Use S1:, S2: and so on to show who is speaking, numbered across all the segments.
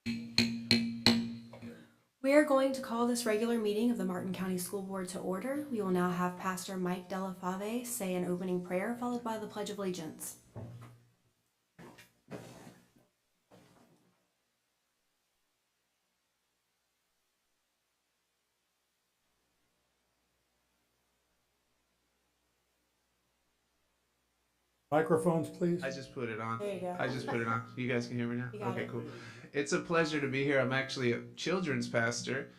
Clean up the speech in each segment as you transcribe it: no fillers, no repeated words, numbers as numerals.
S1: We are going to call this regular meeting of the Martin County School Board to order. We will now have Pastor Mike Della Fave say an opening prayer, followed by the Pledge of Allegiance.
S2: Microphones, please.
S3: I just put it on.
S1: There you go.
S3: I just put it on. You guys can hear me now?
S1: You got
S3: Okay,
S1: it.
S3: cool. It's a pleasure to be here. I'm actually a children's pastor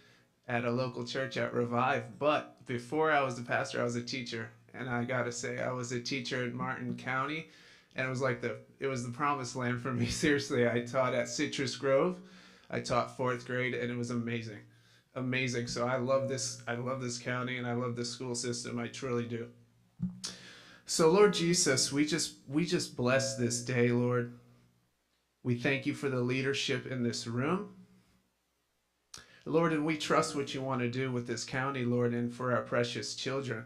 S3: at a local church at Revive, but before I was a pastor, I was a teacher. And I gotta say, I was a teacher in Martin County, and it was the promised land for me. Seriously, I taught at Citrus Grove. I taught fourth grade, and it was amazing. Amazing. So I love this county and I love this school system. I truly do. So Lord Jesus, we just bless this day, Lord. We thank you for the leadership in this room. Lord, and we trust what you want to do with this county, Lord, and for our precious children.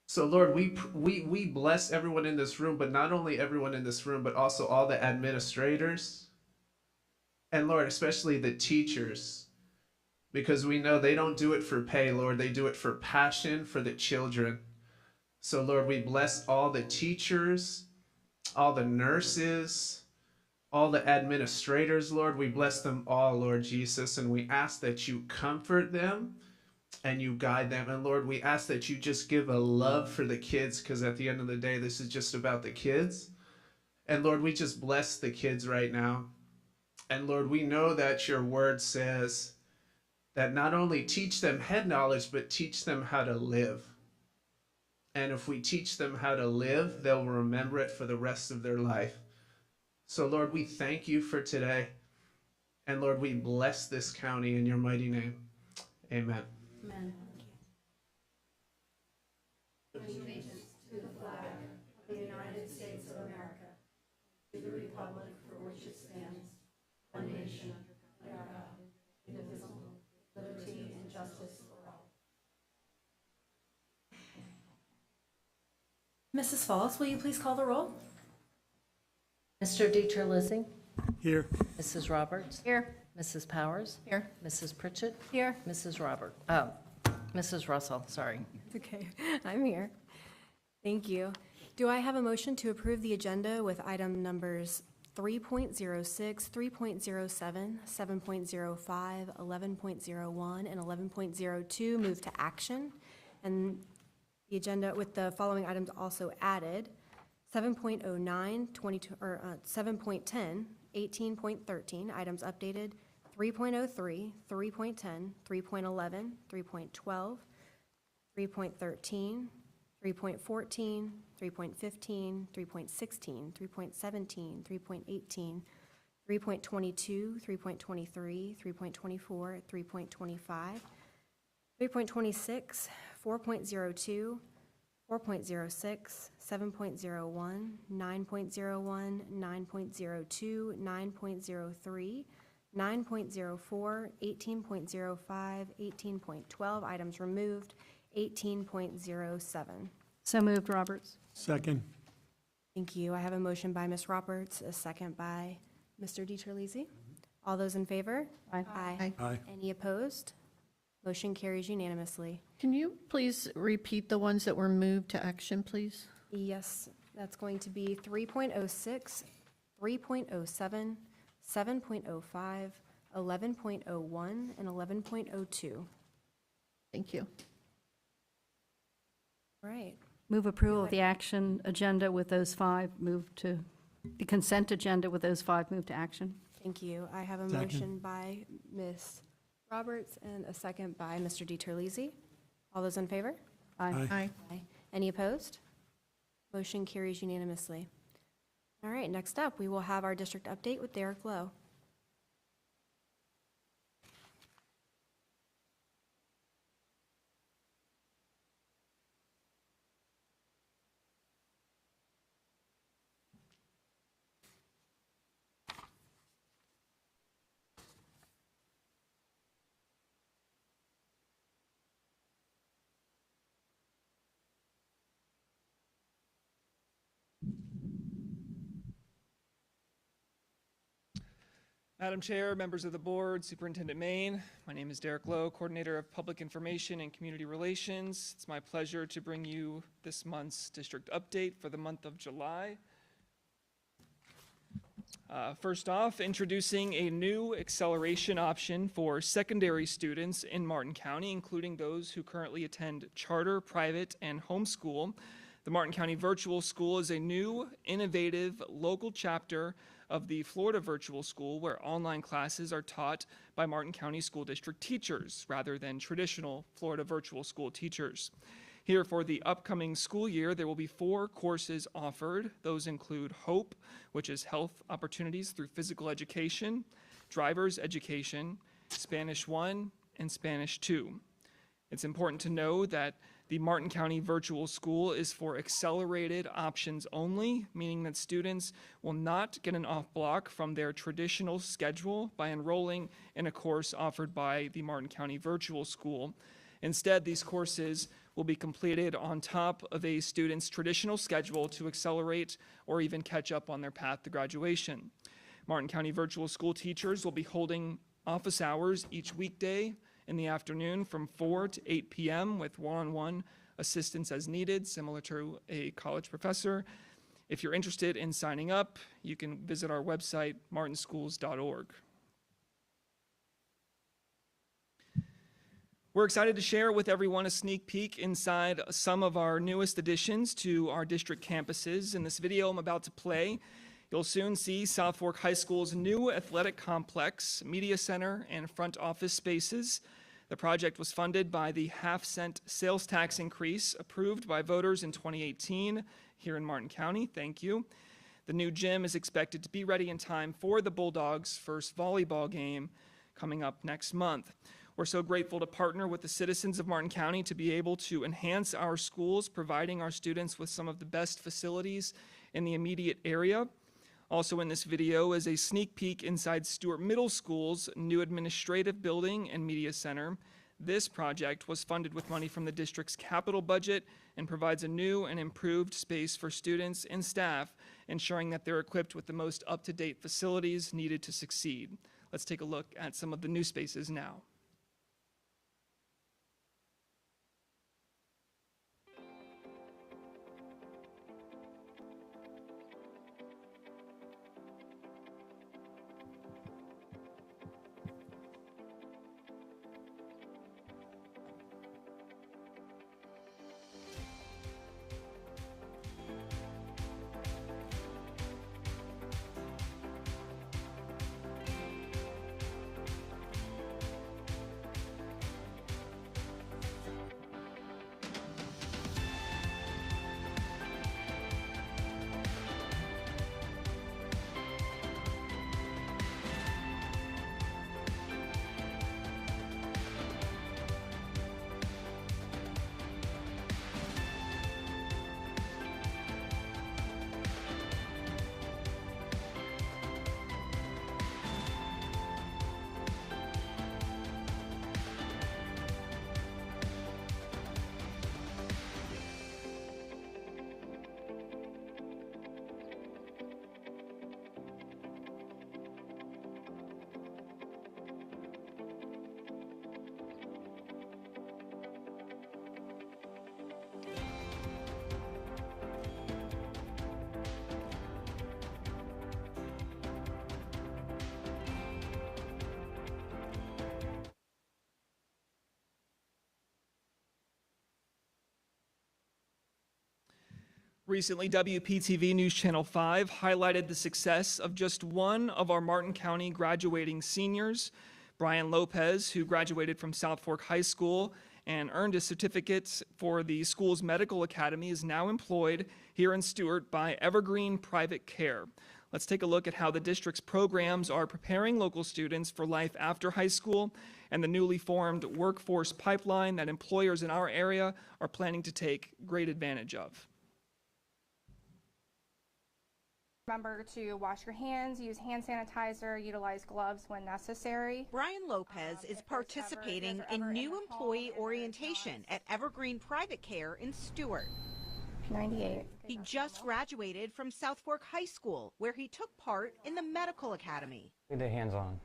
S3: So Lord, we bless everyone in this room, but not only everyone in this room, but also all the administrators. And Lord, especially the teachers, because we know they don't do it for pay, Lord. They do it for passion for the children. So Lord, we bless all the teachers, all the nurses, all the administrators, Lord. We bless them all, Lord Jesus, and we ask that you comfort them and you guide them. And Lord, we ask that you just give a love for the kids, because at the end of the day, this is just about the kids. And Lord, we just bless the kids right now. And Lord, we know that your word says that not only teach them head knowledge, but teach them how to live. And if we teach them how to live, they'll remember it for the rest of their life. So, Lord, we thank you for today. And Lord, we bless this county in your mighty name. Amen.
S1: Amen. Mrs. Falls, will you please call the roll?
S4: Mr. DiTerlizzi,
S2: Here.
S4: Mrs. Roberts,
S5: Here.
S4: Mrs. Powers,
S5: Here.
S4: Mrs. Pritchett,
S5: Here.
S4: Mrs. Russell, sorry.
S1: It's okay. I'm here. Thank you. Do I have a motion to approve the agenda with item numbers 3.06, 3.07, 7.05, 11.01, and 11.02 move to action? And the agenda with the following items also added: 7.09, 22, or 7.10, 18.13, items updated, 3.03, 3.10, 3.11, 3.12, 3.13, 3.14, 3.15, 3.16, 3.17, 3.18, 3.22, 3.23, 3.24, 3.25, 3.26, 4.02, 4.06, 7.01, 9.01, 9.02, 9.03, 9.04, 18.05, 18.12, items removed, 18.07.
S5: So moved, Roberts.
S2: Second.
S1: Thank you. I have a motion by Ms. Roberts, a second by Mr. DiTerlizzi. All those in favor?
S5: Aye.
S1: Aye.
S2: Aye.
S1: Any opposed? Motion carries unanimously.
S5: Can you please repeat the ones that were moved to action, please?
S1: Yes, that's going to be 3.06, 3.07, 7.05, 11.01, and 11.02.
S5: Thank you.
S1: All right.
S6: Move approval of the action agenda with those five moved to, the consent agenda with those five moved to action.
S1: Thank you. I have a
S2: Second.
S1: motion by Ms. Roberts and a second by Mr. DiTerlizzi. All those in favor?
S6: Aye.
S5: Aye.
S1: Aye. Any opposed? Motion carries unanimously. All right, next up, we will have our district update with Derek Lowe.
S7: Madam Chair, members of the board, Superintendent Maine, my name is Derek Lowe, Coordinator of Public Information and Community Relations. It's my pleasure to bring you this month's district update for the month of July. First off, introducing a new acceleration option for secondary students in Martin County, including those who currently attend charter, private, and homeschool. The Martin County Virtual School is a new, innovative, local chapter of the Florida Virtual School where online classes are taught by Martin County School District teachers rather than traditional Florida Virtual School teachers. Here for the upcoming school year, there will be 4 courses offered. Those include HOPE, which is Health Opportunities Through Physical Education, Driver's Education, Spanish 1, and Spanish 2. It's important to know that the Martin County Virtual School is for accelerated options only, meaning that students will not get an off block from their traditional schedule by enrolling in a course offered by the Martin County Virtual School. Instead, these courses will be completed on top of a student's traditional schedule to accelerate or even catch up on their path to graduation. Martin County Virtual School teachers will be holding office hours each weekday in the afternoon from 4 to 8 p.m. with one-on-one assistance as needed, similar to a college professor. If you're interested in signing up, you can visit our website, martinschools.org. We're excited to share with everyone a sneak peek inside some of our newest additions to our district campuses. In this video I'm about to play, you'll soon see South Fork High School's new athletic complex, media center, and front office spaces. The project was funded by the half-cent sales tax increase approved by voters in 2018 here in Martin County. Thank you. The new gym is expected to be ready in time for the Bulldogs' first volleyball game coming up next month. We're so grateful to partner with the citizens of Martin County to be able to enhance our schools, providing our students with some of the best facilities in the immediate area. Also in this video is a sneak peek inside Stewart Middle School's new administrative building and media center. This project was funded with money from the district's capital budget and provides a new and improved space for students and staff, ensuring that they're equipped with the most up-to-date facilities needed to succeed. Let's take a look at some of the new spaces now. Recently, WPTV News Channel 5 highlighted the success of just one of our Martin County graduating seniors, Brian Lopez, who graduated from South Fork High School and earned a certificate for the school's medical academy, is now employed here in Stewart by Evergreen Private Care. Let's take a look at how the district's programs are preparing local students for life after high school and the newly formed workforce pipeline that employers in our area are planning to take great advantage of.
S8: Remember to wash your hands, use hand sanitizer, utilize gloves when necessary.
S9: Brian Lopez is participating in new employee orientation at Evergreen Private Care in Stewart.
S8: 98.
S9: He just graduated from South Fork High School, where he took part in the medical academy.
S10: The hands-on,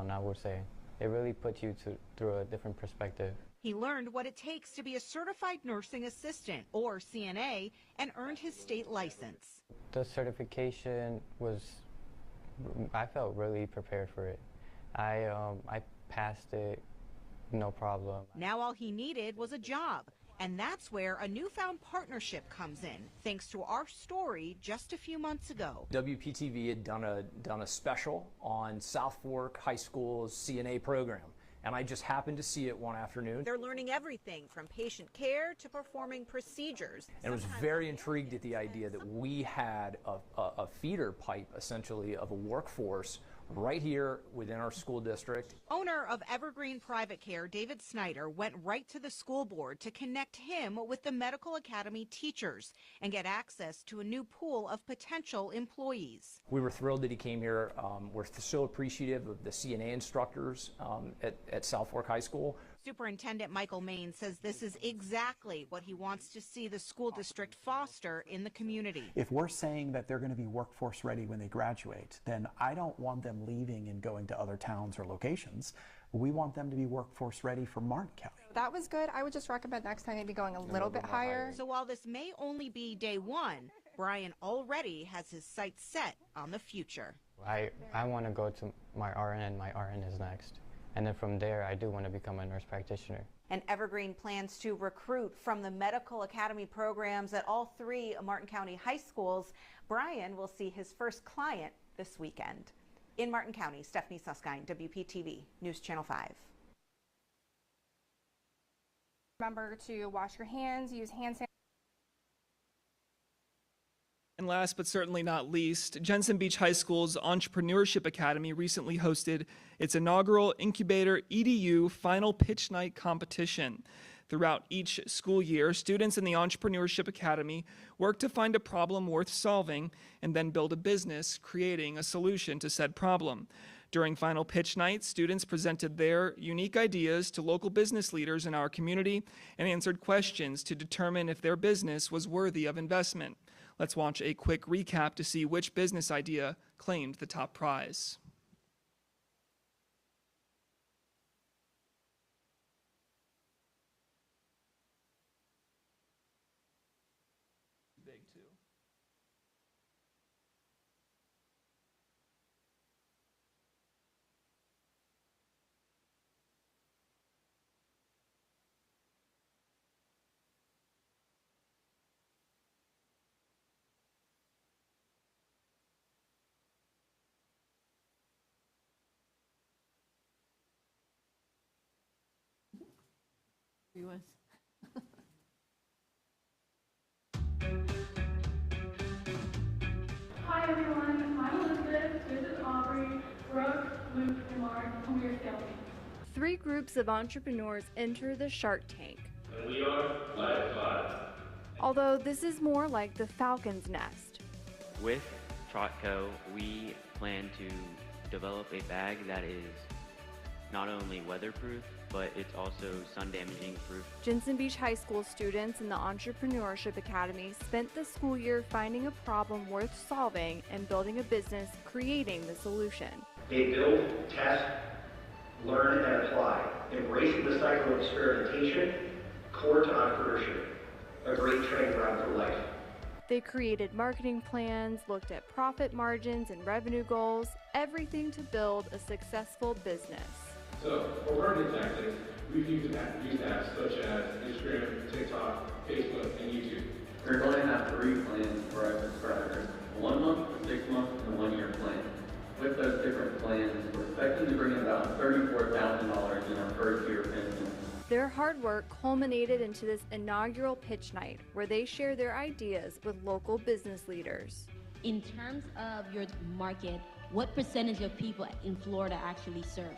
S10: I would say. It really puts you through a different perspective.
S9: He learned what it takes to be a certified nursing assistant, or CNA, and earned his state license.
S10: The certification I felt really prepared for it. I passed it, no problem.
S9: Now all he needed was a job, and that's where a newfound partnership comes in, thanks to our story just a few months ago.
S11: WPTV had done a special on South Fork High School's CNA program, and I just happened to see it one afternoon.
S9: They're learning everything from patient care to performing procedures.
S11: And I was very intrigued at the idea that we had a feeder pipe, essentially, of a workforce right here within our school district.
S9: Owner of Evergreen Private Care, David Snyder, went right to the school board to connect him with the medical academy teachers and get access to a new pool of potential employees.
S11: We were thrilled that he came here. We're so appreciative of the CNA instructors at South Fork High School.
S9: Superintendent Michael Main says this is exactly what he wants to see the school district foster in the community.
S12: If we're saying that they're going to be workforce ready when they graduate, then I don't want them leaving and going to other towns or locations. We want them to be workforce ready for Martin County.
S8: That was good. I would just recommend next time maybe going a little bit higher.
S9: So while this may only be day one, Brian already has his sights set on the future.
S10: I want to go to my RN, and my RN is next. And then from there, I do want to become a nurse practitioner.
S9: And Evergreen plans to recruit from the medical academy programs at all three Martin County high schools. Brian will see his first client this weekend. In Martin County, Stephanie Suskind, WPTV, News Channel 5.
S8: Remember to wash your hands, use hand sanitizer.
S7: And last but certainly not least, Jensen Beach High School's Entrepreneurship Academy recently hosted its inaugural Incubator EDU Final Pitch Night competition. Throughout each school year, students in the Entrepreneurship Academy work to find a problem worth solving and then build a business creating a solution to said problem. During Final Pitch Night, students presented their unique ideas to local business leaders in our community and answered questions to determine if their business was worthy of investment. Let's watch a quick recap to see which business idea claimed the top prize. Big too.
S6: He was.
S13: Hi everyone, I'm Elizabeth, this is Aubrey, Brooke, Luke, and Lauren, and we are sales team.
S14: 3 groups of entrepreneurs enter the Shark Tank.
S15: And we are Live 5.
S14: Although this is more like the Falcon's Nest.
S16: With Trotco, we plan to develop a bag that is not only weatherproof, but it's also sun damaging proof.
S14: Jensen Beach High School students in the Entrepreneurship Academy spent the school year finding a problem worth solving and building a business creating the solution.
S15: They build, test, learn, and apply, embracing the cycle of experimentation, core to entrepreneurship, a great training ground for life.
S14: They created marketing plans, looked at profit margins and revenue goals, everything to build a successful business.
S17: So, for marketing tactics, we've used apps such as Instagram, TikTok, Facebook, and YouTube.
S18: We're going to have 3 plans for our subscribers, a 1 month, a 6 month, and a 1 year plan. With those different plans, we're expecting to bring in about $34,000 in our first year of business.
S14: Their hard work culminated into this inaugural pitch night where they share their ideas with local business leaders.
S19: In terms of your market, what percentage of people in Florida actually surf?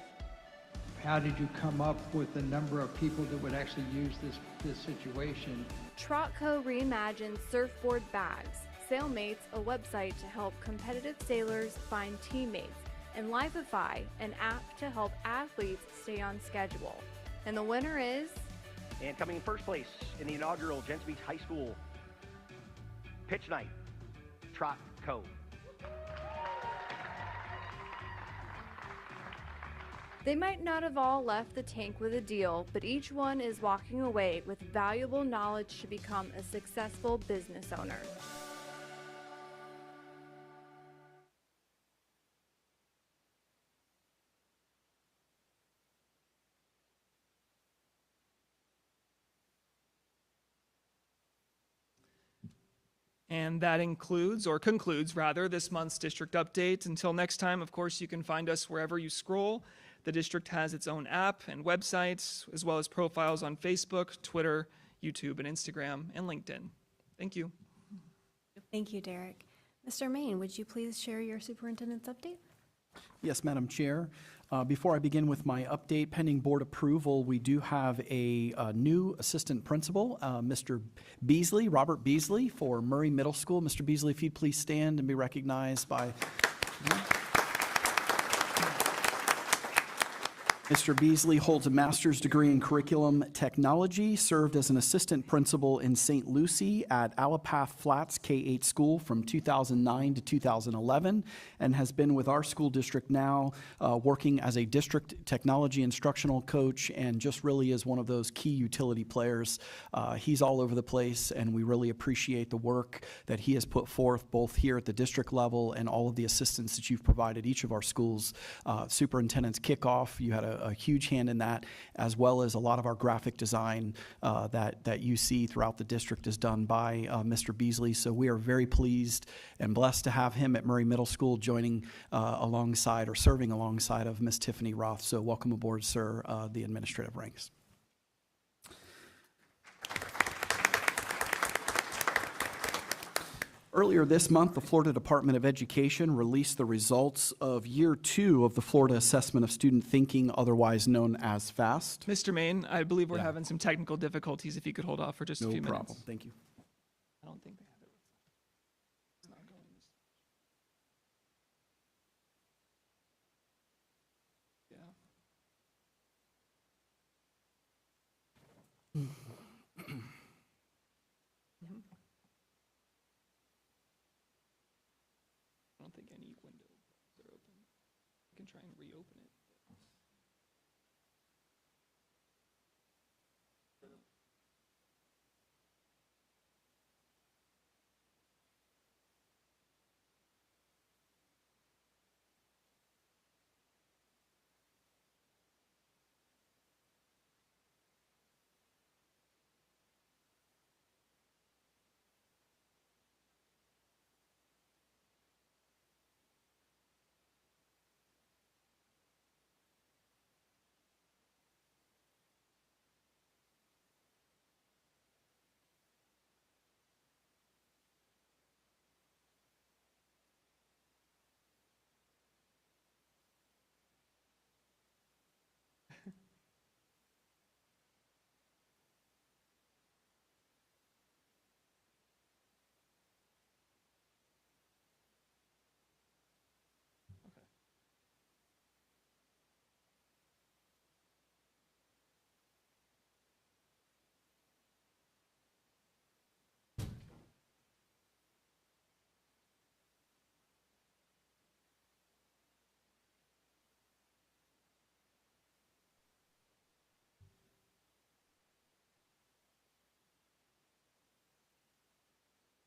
S20: How did you come up with the number of people that would actually use this situation?
S14: Trotco reimagines surfboard bags, Sailmates, a website to help competitive sailors find teammates, and Lifify, an app to help athletes stay on schedule. And the winner is...
S21: And coming in first place in the inaugural Jensen Beach High School
S15: Pitch night, Trot Co.
S14: They might not have all left the tank with a deal, but each one is walking away with valuable knowledge to become a successful business owner.
S7: And that includes, or concludes rather, this month's district update. Until next time, of course, you can find us wherever you scroll. The district has its own app and websites, as well as profiles on Facebook, Twitter, YouTube, and Instagram, and LinkedIn. Thank you.
S1: Thank you, Derek. Mr. Main, would you please share your superintendent's update?
S12: Yes, Madam Chair. Before I begin with my update, pending board approval, we do have a new assistant principal, Mr. Beasley, Robert Beasley, for Murray Middle School. Mr. Beasley, if you'd please stand and be recognized by... Mr. Beasley holds a master's degree in curriculum technology, served as an assistant principal in St. Lucie at Alapath Flats K-8 school from 2009 to 2011, and has been with our school district now, working as a district technology instructional coach, and just really is one of those key utility players. He's all over the place, and we really appreciate the work that he has put forth both here at the district level and all of the assistance that you've provided each of our schools. Superintendent's kickoff, you had a huge hand in that, as well as a lot of our graphic design that you see throughout the district is done by Mr. Beasley. So we are very pleased and blessed to have him at Murray Middle School joining alongside or serving alongside of Miss Tiffany Roth. So welcome aboard, sir, the administrative ranks. Earlier this month, the Florida Department of Education released the results of Year 2 of the Florida Assessment of Student Thinking, otherwise known as FAST.
S7: Mr. Main, I believe we're having some technical difficulties. If you could hold off for just a few minutes.
S12: No problem. Thank you.
S7: I don't think they have it. It's not going this. Yeah. I don't think any windows are open. I can try and reopen it.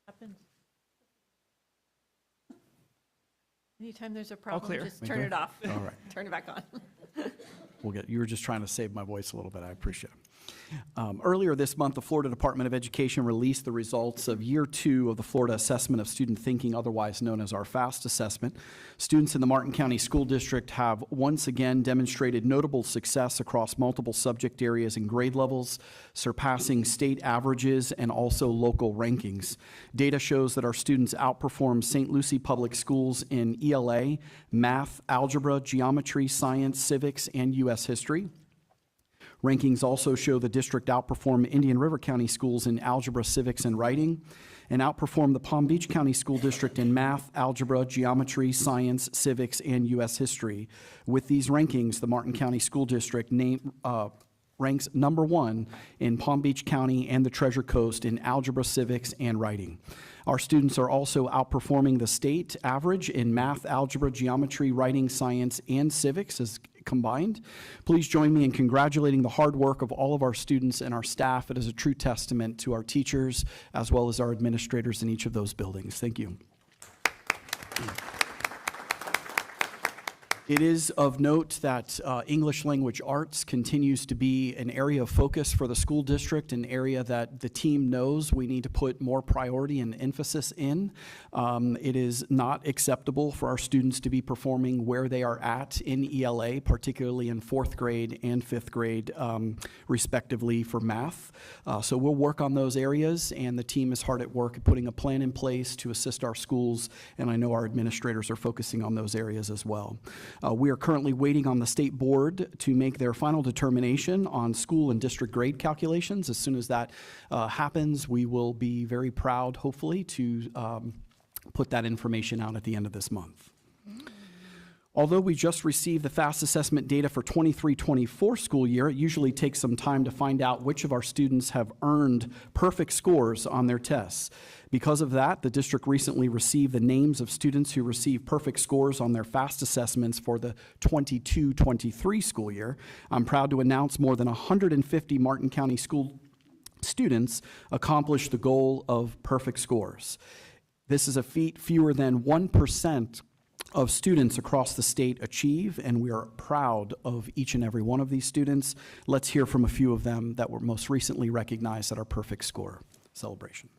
S5: Happens. Anytime there's a problem,
S7: clear.
S5: just turn it off.
S12: All right.
S5: Turn it back on.
S12: You were just trying to save my voice a little bit. I appreciate it. Earlier this month, the Florida Department of Education released the results of Year 2 of the Florida Assessment of Student Thinking, otherwise known as our FAST assessment. Students in the Martin County School District have once again demonstrated notable success across multiple subject areas and grade levels, surpassing state averages and also local rankings. Data shows that our students outperformed St. Lucie Public Schools in ELA, math, algebra, geometry, science, civics, and U.S. history. Rankings also show the district outperformed Indian River County schools in algebra, civics, and writing, and outperformed the Palm Beach County School District in math, algebra, geometry, science, civics, and U.S. history. With these rankings, the Martin County School District ranks number 1 in Palm Beach County and the Treasure Coast in algebra, civics, and writing. Our students are also outperforming the state average in math, algebra, geometry, writing, science, and civics as combined. Please join me in congratulating the hard work of all of our students and our staff. It is a true testament to our teachers as well as our administrators in each of those buildings. Thank you. It is of note that English language arts continues to be an area of focus for the school district, an area that the team knows we need to put more priority and emphasis in. It is not acceptable for our students to be performing where they are at in ELA, particularly in 4th grade and 5th grade, respectively, for math. So we'll work on those areas, and the team is hard at work at putting a plan in place to assist our schools, and I know our administrators are focusing on those areas as well. We are currently waiting on the state board to make their final determination on school and district grade calculations. As soon as that happens, we will be very proud, hopefully, to put that information out at the end of this month. Although we just received the FAST assessment data for 23-24 school year, it usually takes some time to find out which of our students have earned perfect scores on their tests. Because of that, the district recently received the names of students who received perfect scores on their FAST assessments for the 22-23 school year. I'm proud to announce more than 150 Martin County school students accomplished the goal of perfect scores. This is a feat fewer than 1% of students across the state achieve, and we are proud of each and every one of these students. Let's hear from a few of them that were most recently recognized at our perfect score celebration.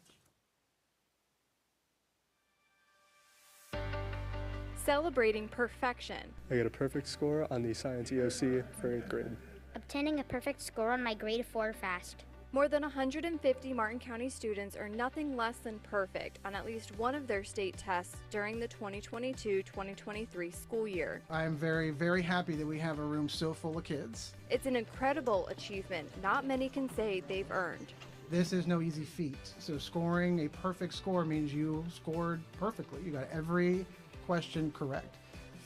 S14: Celebrating perfection.
S21: I got a perfect score on the Science EOC for 8th grade.
S22: Obtaining a perfect score on my grade 4 FAST.
S14: More than 150 Martin County students are nothing less than perfect on at least one of their state tests during the 2022-2023 school year.
S23: I am very, very happy that we have a room so full of kids.
S14: It's an incredible achievement not many can say they've earned.
S23: This is no easy feat. So scoring a perfect score means you scored perfectly. You got every question correct.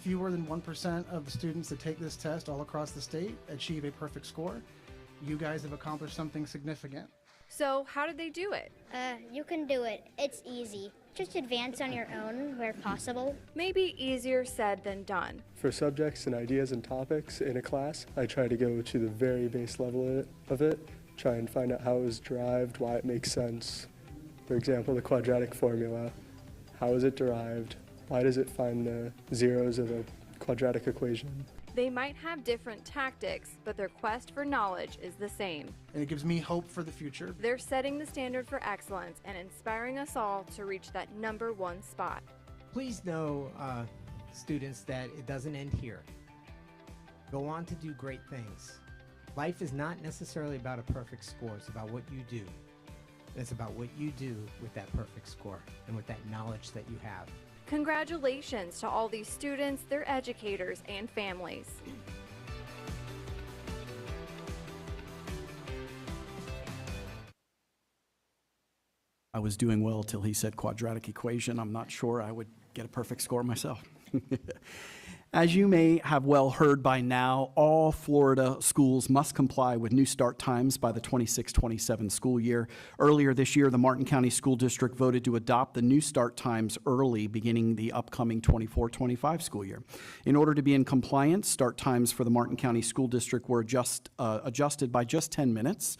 S23: Fewer than 1% of the students that take this test all across the state achieve a perfect score. You guys have accomplished something significant.
S14: So how did they do it?
S22: You can do it. It's easy. Just advance on your own where possible.
S14: Maybe easier said than done.
S21: For subjects and ideas and topics in a class, I try to go to the very base level of it, try and find out how it was derived, why it makes sense. For example, the quadratic formula. How is it derived? Why does it find the zeros of a quadratic equation?
S14: They might have different tactics, but their quest for knowledge is the same.
S23: And it gives me hope for the future.
S14: They're setting the standard for excellence and inspiring us all to reach that #1 spot.
S24: Please know, students, that it doesn't end here. Go on to do great things. Life is not necessarily about a perfect score. It's about what you do. It's about what you do with that perfect score and with that knowledge that you have.
S14: Congratulations to all these students, their educators, and families.
S12: I was doing well till he said quadratic equation. I'm not sure I would get a perfect score myself. As you may have well heard by now, all Florida schools must comply with new start times by the 26-27 school year. Earlier this year, the Martin County School District voted to adopt the new start times early, beginning the upcoming 24-25 school year. In order to be in compliance, start times for the Martin County School District were adjusted by just 10 minutes.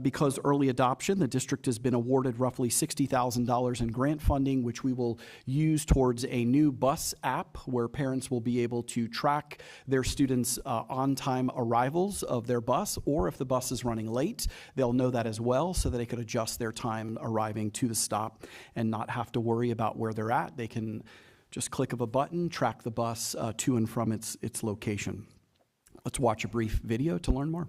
S12: Because early adoption, the district has been awarded roughly $60,000 in grant funding, which we will use towards a new bus app where parents will be able to track their students' on-time arrivals of their bus, or if the bus is running late, they'll know that as well so that they could adjust their time arriving to the stop and not have to worry about where they're at. They can just click of a button, track the bus to and from its location. Let's watch a brief video to learn more.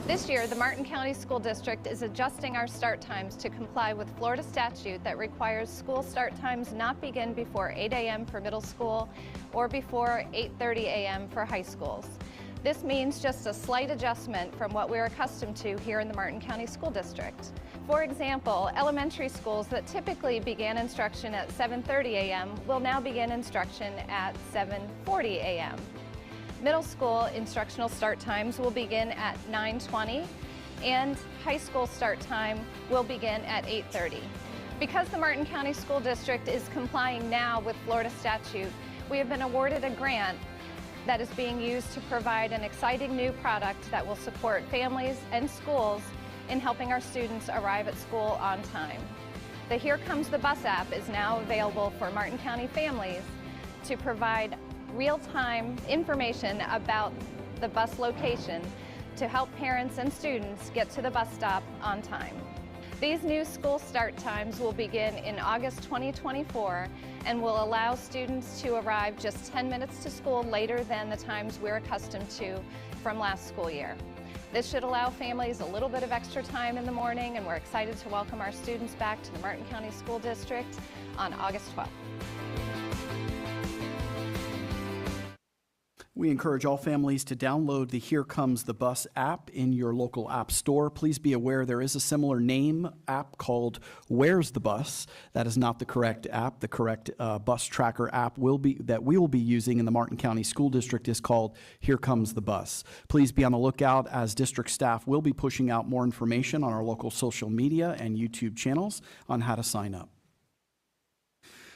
S25: This year, the Martin County School District is adjusting our start times to comply with Florida statute that requires school start times not begin before 8 a.m. for middle school or before 8:30 a.m. for high schools. This means just a slight adjustment from what we're accustomed to here in the Martin County School District. For example, elementary schools that typically began instruction at 7:30 a.m. will now begin instruction at 7:40 a.m. Middle school instructional start times will begin at 9:20, and high school start time will begin at 8:30. Because the Martin County School District is complying now with Florida statute, we have been awarded a grant that is being used to provide an exciting new product that will support families and schools in helping our students arrive at school on time. The Here Comes the Bus app is now available for Martin County families to provide real-time information about the bus location to help parents and students get to the bus stop on time. These new school start times will begin in August 2024 and will allow students to arrive just 10 minutes to school later than the times we're accustomed to from last school year. This should allow families a little bit of extra time in the morning, and we're excited to welcome our students back to the Martin County School District on August 12th.
S12: We encourage all families to download the Here Comes the Bus app in your local app store. Please be aware there is a similar name app called Where's the Bus. That is not the correct app. The correct bus tracker app that we will be using in the Martin County School District is called Here Comes the Bus. Please be on the lookout as district staff will be pushing out more information on our local social media and YouTube channels on how to sign up.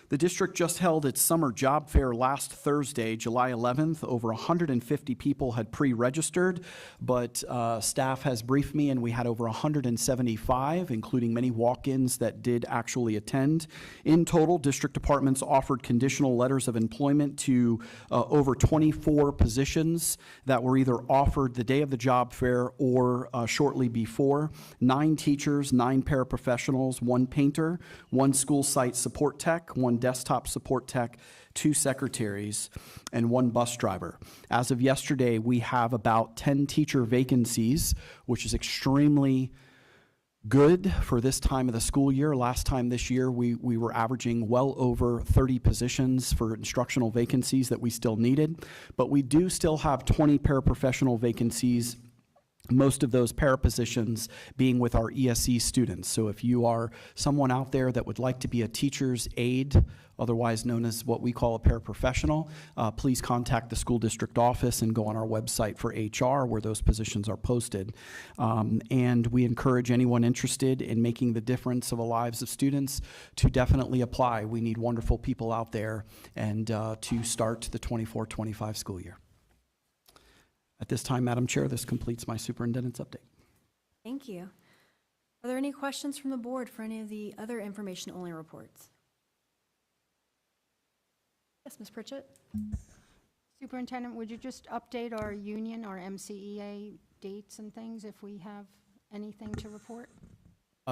S12: The district just held its summer job fair last Thursday, July 11th. Over 150 people had pre-registered, but staff has briefed me and we had over 175, including many walk-ins that did actually attend. In total, district departments offered conditional letters of employment to over 24 positions that were either offered the day of the job fair or shortly before. 9 teachers, 9 paraprofessionals, 1 painter, 1 school site support tech, 1 desktop support tech, 2 secretaries, and 1 bus driver. As of yesterday, we have about 10 teacher vacancies, which is extremely good for this time of the school year. Last time this year, we were averaging well over 30 positions for instructional vacancies that we still needed, but we do still have 20 paraprofessional vacancies, most of those para positions being with our ESE students. So if you are someone out there that would like to be a teacher's aide, otherwise known as what we call a paraprofessional, please contact the school district office and go on our website for HR where those positions are posted. And we encourage anyone interested in making the difference of the lives of students to definitely apply. We need wonderful people out there and to start the 24-25 school year. At this time, Madam Chair, this completes my superintendent's update.
S1: Thank you. Are there any questions from the board for any of the other information-only reports? Yes, Ms. Pritchett?
S2: Superintendent, would you just update our union, our MCEA dates and things if we have anything to report?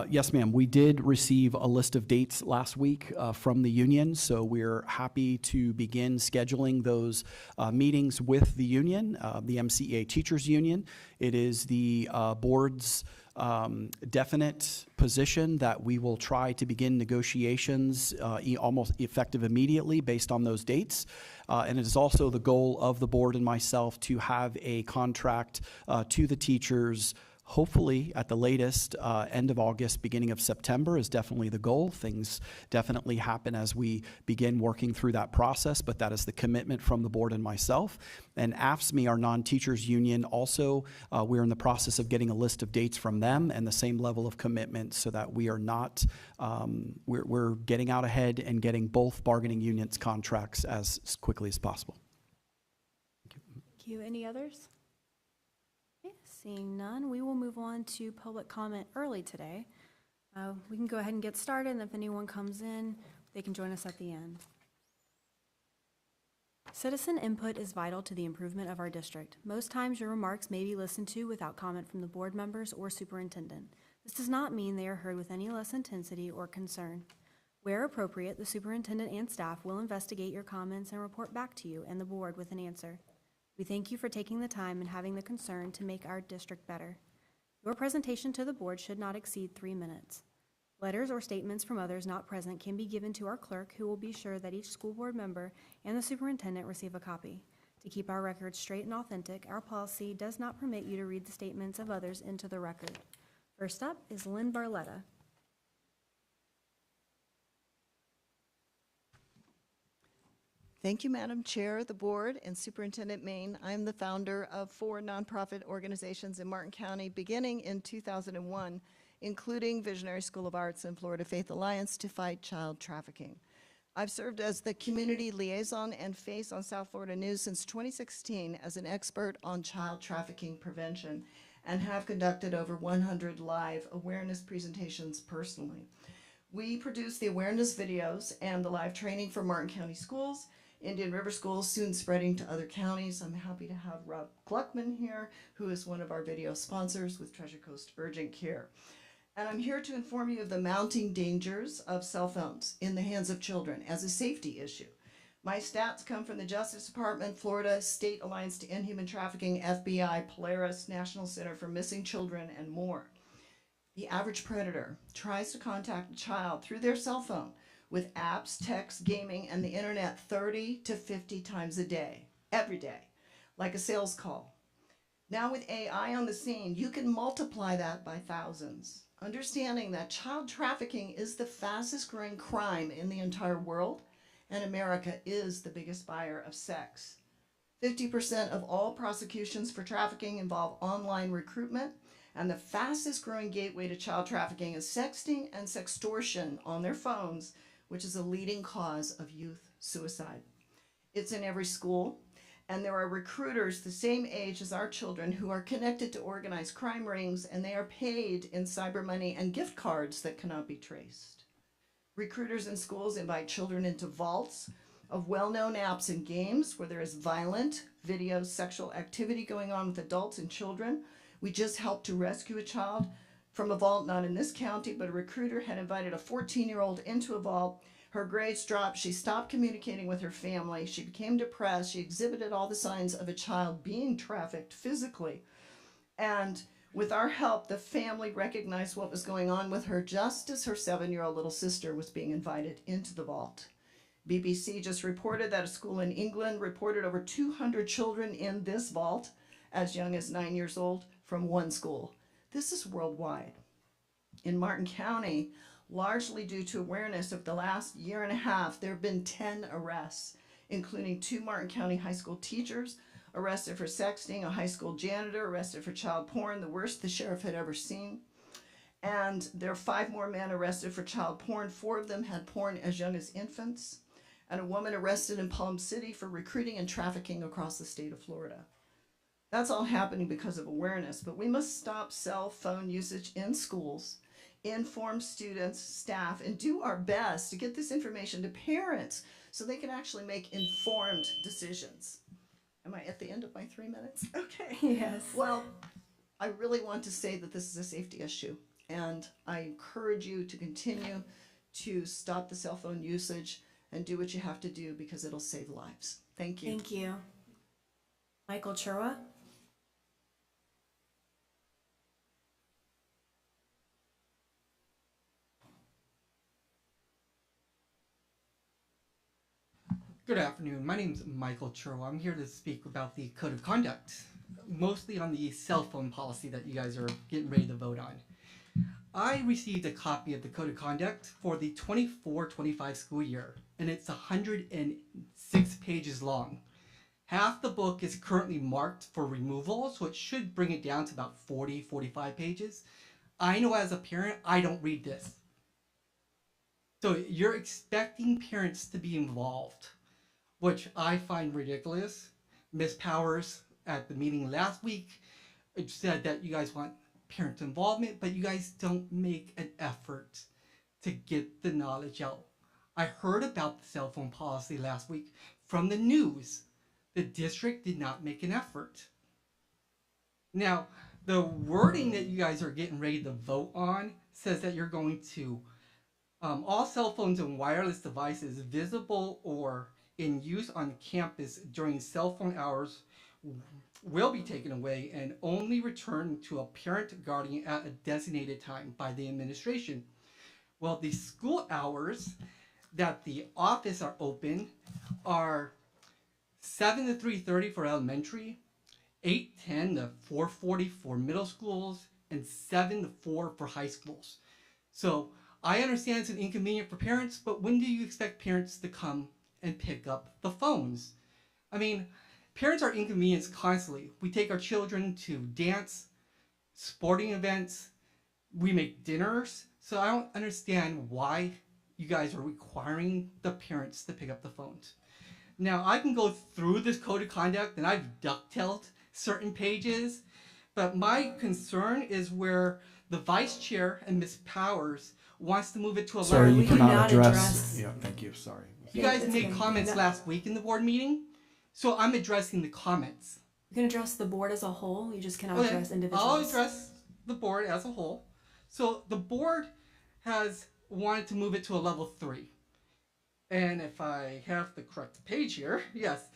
S12: Yes, ma'am. We did receive a list of dates last week from the union, so we're happy to begin scheduling those meetings with the union, the MCEA Teachers Union. It is the board's definite position that we will try to begin negotiations almost effective immediately based on those dates. And it is also the goal of the board and myself to have a contract to the teachers hopefully at the latest, end of August, beginning of September is definitely the goal. Things definitely happen as we begin working through that process, but that is the commitment from the board and myself. And AFSCME, our non-teachers union, also, we're in the process of getting a list of dates from them and the same level of commitment so that we are not, we're getting out ahead and getting both bargaining unions contracts as quickly as possible.
S1: Thank you. Any others? Seeing none, we will move on to public comment early today. We can go ahead and get started, and if anyone comes in, they can join us at the end. Citizen input is vital to the improvement of our district. Most times your remarks may be listened to without comment from the board members or superintendent. This does not mean they are heard with any less intensity or concern. Where appropriate, the superintendent and staff will investigate your comments and report back to you and the board with an answer. We thank you for taking the time and having the concern to make our district better. Your presentation to the board should not exceed 3 minutes. Letters or statements from others not present can be given to our clerk, who will be sure that each school board member and the superintendent receive a copy. To keep our records straight and authentic, our policy does not permit you to read the statements of others into the record. First up is Lynn Barletta.
S3: Thank you, Madam Chair, the Board, and Superintendent Maine. I am the founder of 4 nonprofit organizations in Martin County beginning in 2001, including Visionary School of Arts and Florida Faith Alliance to fight child trafficking. I've served as the community liaison and face on South Florida News since 2016 as an expert on child trafficking prevention and have conducted over 100 live awareness presentations personally. We produce the awareness videos and the live training for Martin County schools, Indian River schools, soon spreading to other counties. I'm happy to have Rob Gluckman here, who is one of our video sponsors with Treasure Coast Urgent Care. And I'm here to inform you of the mounting dangers of cell phones in the hands of children as a safety issue. My stats come from the Justice Department, Florida State Alliance to End Human Trafficking, FBI, Polaris, National Center for Missing Children, and more. The average predator tries to contact a child through their cell phone with apps, texts, gaming, and the internet 30 to 50 times a day, every day, like a sales call. Now with AI on the scene, you can multiply that by thousands. Understanding that child trafficking is the fastest growing crime in the entire world, and America is the biggest buyer of sex. 50% of all prosecutions for trafficking involve online recruitment, and the fastest growing gateway to child trafficking is sexting and sextortion on their phones, which is a leading cause of youth suicide. It's in every school, and there are recruiters the same age as our children who are connected to organized crime rings, and they are paid in cyber money and gift cards that cannot be traced. Recruiters in schools invite children into vaults of well-known apps and games where there is violent video sexual activity going on with adults and children. We just helped to rescue a child from a vault, not in this county, but a recruiter had invited a 14-year-old into a vault. Her grades dropped. She stopped communicating with her family. She became depressed. She exhibited all the signs of a child being trafficked physically. And with our help, the family recognized what was going on with her just as her 7-year-old little sister was being invited into the vault. BBC just reported that a school in England reported over 200 children in this vault as young as 9 years old from one school. This is worldwide. In Martin County, largely due to awareness of the last year and a half, there have been 10 arrests, including 2 Martin County high school teachers arrested for sexting, a high school janitor arrested for child porn, the worst the sheriff had ever seen. And there are 5 more men arrested for child porn. 4 of them had porn as young as infants. And a woman arrested in Palm City for recruiting and trafficking across the state of Florida. That's all happening because of awareness, but we must stop cell phone usage in schools, inform students, staff, and do our best to get this information to parents so they can actually make informed decisions. Am I at the end of my 3 minutes? Okay.
S1: Yes.
S3: Well, I really want to say that this is a safety issue, and I encourage you to continue to stop the cell phone usage and do what you have to do because it'll save lives. Thank you.
S1: Thank you. Michael Chirwa.
S4: Good afternoon. My name is Michael Churwa. I'm here to speak about the Code of Conduct, mostly on the cell phone policy that you guys are getting ready to vote on. I received a copy of the Code of Conduct for the 24-25 school year, and it's 106 pages long. Half the book is currently marked for removal, so it should bring it down to about 40-45 pages. I know as a parent, I don't read this. So you're expecting parents to be involved, which I find ridiculous. Ms. Powers at the meeting last week said that you guys want parent involvement, but you guys don't make an effort to get the knowledge out. I heard about the cell phone policy last week from the news. The district did not make an effort. Now, the wording that you guys are getting ready to vote on says that you're going to all cell phones and wireless devices visible or in use on campus during cell phone hours will be taken away and only returned to a parent guardian at a designated time by the administration. Well, the school hours that the office are open are 7 to 3:30 for elementary, 8:10 to 4:40 for middle schools, and 7 to 4 for high schools. So I understand it's an inconvenient for parents, but when do you expect parents to come and pick up the phones? I mean, parents are inconvenienced constantly. We take our children to dance, sporting events, we make dinners. So I don't understand why you guys are requiring the parents to pick up the phones. Now, I can go through this code of conduct and I've ducktailed certain pages, but my concern is where the vice chair and Ms. Powers wants to move it to a
S12: Sorry,
S4: level.
S12: you
S1: we
S12: cannot
S1: cannot
S12: address.
S1: address-
S12: Yeah, thank you. Sorry.
S4: You guys
S1: It's
S4: made
S1: okay.
S4: comments
S1: No.
S4: last week in the board meeting, so I'm addressing the comments.
S1: You can address the board as a whole, you just cannot
S4: Okay,
S1: address individuals.
S4: I'll address the board as a whole. So the board has wanted to move it to a level 3. And if I have the correct page here, yes.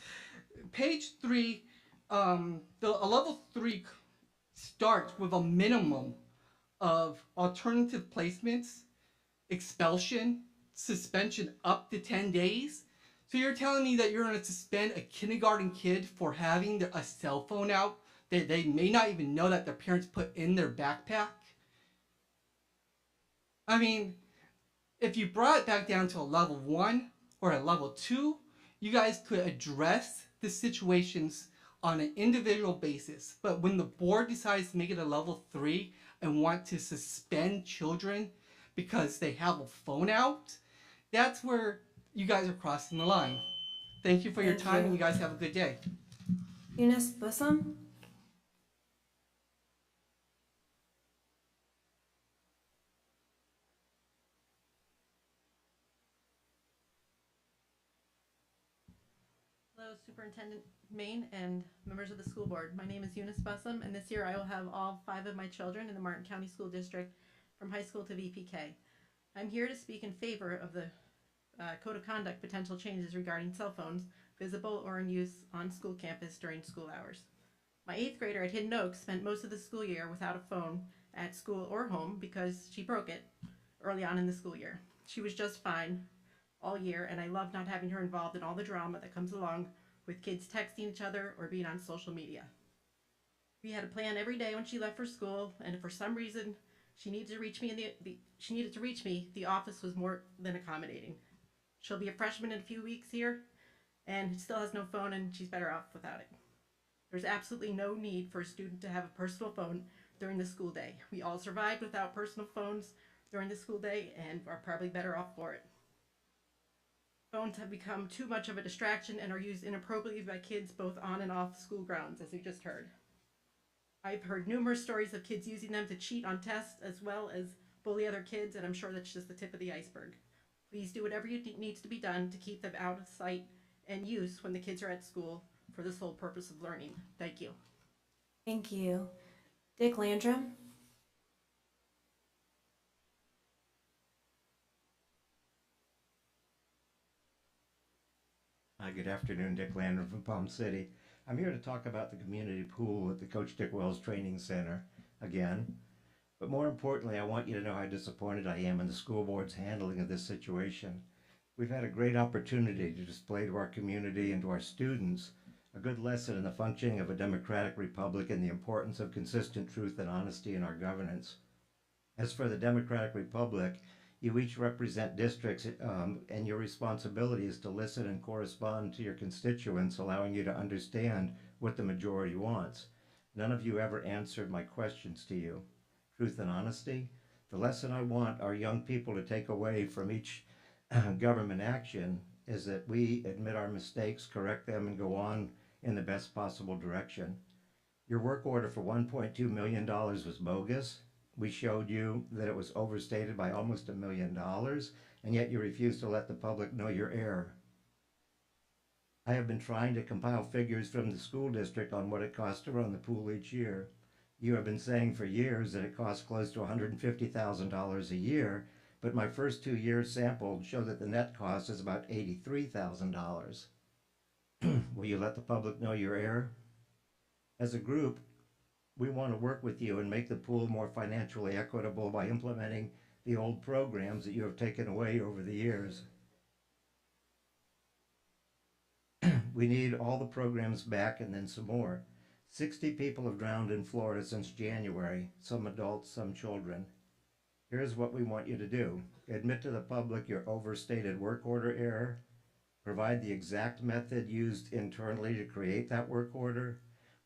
S4: Page 3, a level 3 starts with a minimum of alternative placements, expulsion, suspension up to 10 days. So you're telling me that you're going to suspend a kindergarten kid for having a cell phone out that they may not even know that their parents put in their backpack? I mean, if you brought it back down to a level 1 or a level 2, you guys could address the situations on an individual basis. But when the board decides to make it a level 3 and want to suspend children because they have a phone out, that's where you guys are crossing the line. Thank you for your
S1: Thank
S4: time,
S1: you.
S4: and you guys have a good day.
S1: Eunice Bussum?
S6: Hello, Superintendent Maine and members of the school board. My name is Eunice Bussum, and this year I will have all 5 of my children in the Martin County School District from high school to VPK. I'm here to speak in favor of the Code of Conduct potential changes regarding cell phones visible or in use on school campus during school hours. My 8th grader at Hidden Oaks spent most of the school year without a phone at school or home because she broke it early on in the school year. She was just fine all year, and I love not having her involved in all the drama that comes along with kids texting each other or being on social media. We had a plan every day when she left for school, and if for some reason she needed to reach me the office was more than accommodating. She'll be a freshman in a few weeks here, and still has no phone, and she's better off without it. There's absolutely no need for a student to have a personal phone during the school day. We all survived without personal phones during the school day and are probably better off for it. Phones have become too much of a distraction and are used inappropriately by kids both on and off school grounds, as we just heard. I've heard numerous stories of kids using them to cheat on tests as well as bully other kids, and I'm sure that's just the tip of the iceberg. Please do whatever needs to be done to keep them out of sight and use when the kids are at school for the sole purpose of learning. Thank you.
S1: Thank you. Dick Landrum?
S8: Good afternoon, Dick Landrum from Palm City. I'm here to talk about the community pool at the Coach Dick Wells Training Center again. But more importantly, I want you to know how disappointed I am in the school board's handling of this situation. We've had a great opportunity to display to our community and to our students a good lesson in the functioning of a democratic republic and the importance of consistent truth and honesty in our governance. As for the democratic republic, you each represent districts, and your responsibility is to listen and correspond to your constituents, allowing you to understand what the majority wants. None of you ever answered my questions to you. Truth and honesty, the lesson I want our young people to take away from each government action is that we admit our mistakes, correct them, and go on in the best possible direction. Your work order for $1.2 million was bogus. We showed you that it was overstated by almost $1 million, and yet you refuse to let the public know your error. I have been trying to compile figures from the school district on what it costs to run the pool each year. You have been saying for years that it costs close to $150,000 a year, but my first 2 years sampled show that the net cost is about $83,000. Will you let the public know your error? As a group, we want to work with you and make the pool more financially equitable by implementing the old programs that you have taken away over the years. We need all the programs back and then some more. 60 people have drowned in Florida since January, some adults, some children. Here's what we want you to do. Admit to the public your overstated work order error. Provide the exact method used internally to create that work order.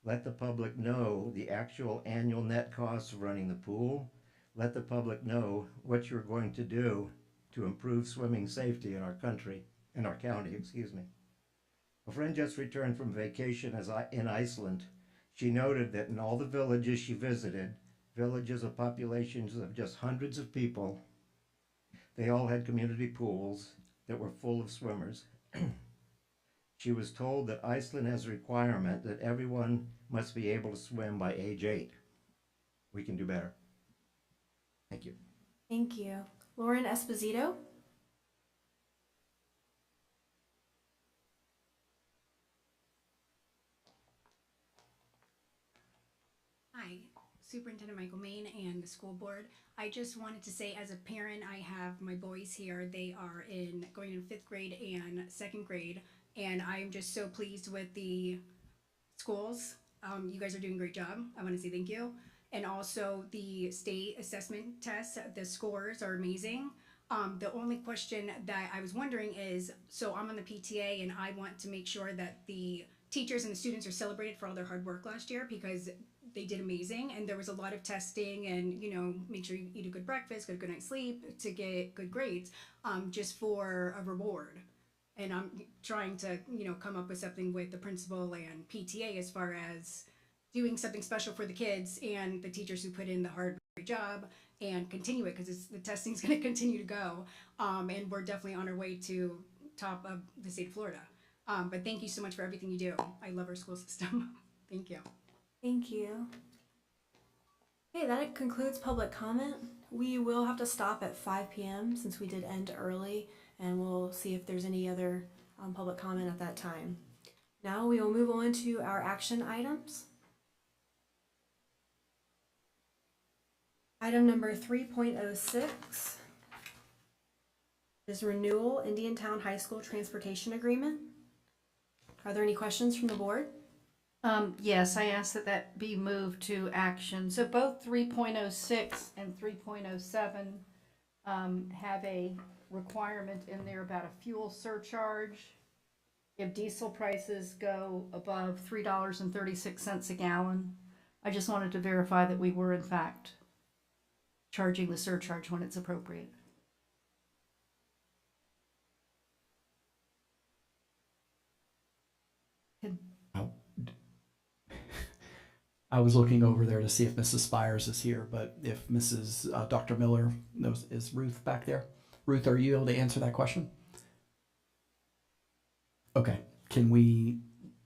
S8: Let the public know the actual annual net costs of running the pool. Let the public know what you're going to do to improve swimming safety in our county, excuse me. A friend just returned from vacation in Iceland. She noted that in all the villages she visited, villages of populations of just hundreds of people, they all had community pools that were full of swimmers. She was told that Iceland has a requirement that everyone must be able to swim by age 8. We can do better. Thank you.
S1: Thank you. Lauren Esposito?
S9: Hi, Superintendent Michael Main and the school board. I just wanted to say, as a parent, I have my boys here. They are going in 5th grade and 2nd grade, and I'm just so pleased with the schools. You guys are doing a great job. I want to say thank you. And also the state assessment tests, the scores are amazing. The only question that I was wondering is, so I'm on the PTA and I want to make sure that the teachers and the students are celebrated for all their hard work last year, because they did amazing, and there was a lot of testing and, make sure you eat a good breakfast, get a good night's sleep to get good grades, just for a reward. And I'm trying to, come up with something with the principal and PTA as far as doing something special for the kids and the teachers who put in the hard job, and continue it, because the testing's going to continue to go. And we're definitely on our way to top of the state of Florida. But thank you so much for everything you do. I love our school system. Thank you.
S1: Thank you. Okay, that concludes public comment. We will have to stop at 5 p.m. since we did end early, and we'll see if there's any other public comment at that time. Now we will move on to our action items. Item number 3.06 is renewal Indiantown High School Transportation Agreement. Are there any questions from the board?
S5: Yes, I ask that be moved to action. So both 3.06 and 3.07 have a requirement in there about a fuel surcharge. If diesel prices go above $3.36 a gallon, I just wanted to verify that we were in fact charging the surcharge when it's appropriate.
S12: I was looking over there to see if Mrs. Spires is here, but if Dr. Miller knows, is Ruth back there? Ruth, are you able to answer that question? Okay, can we?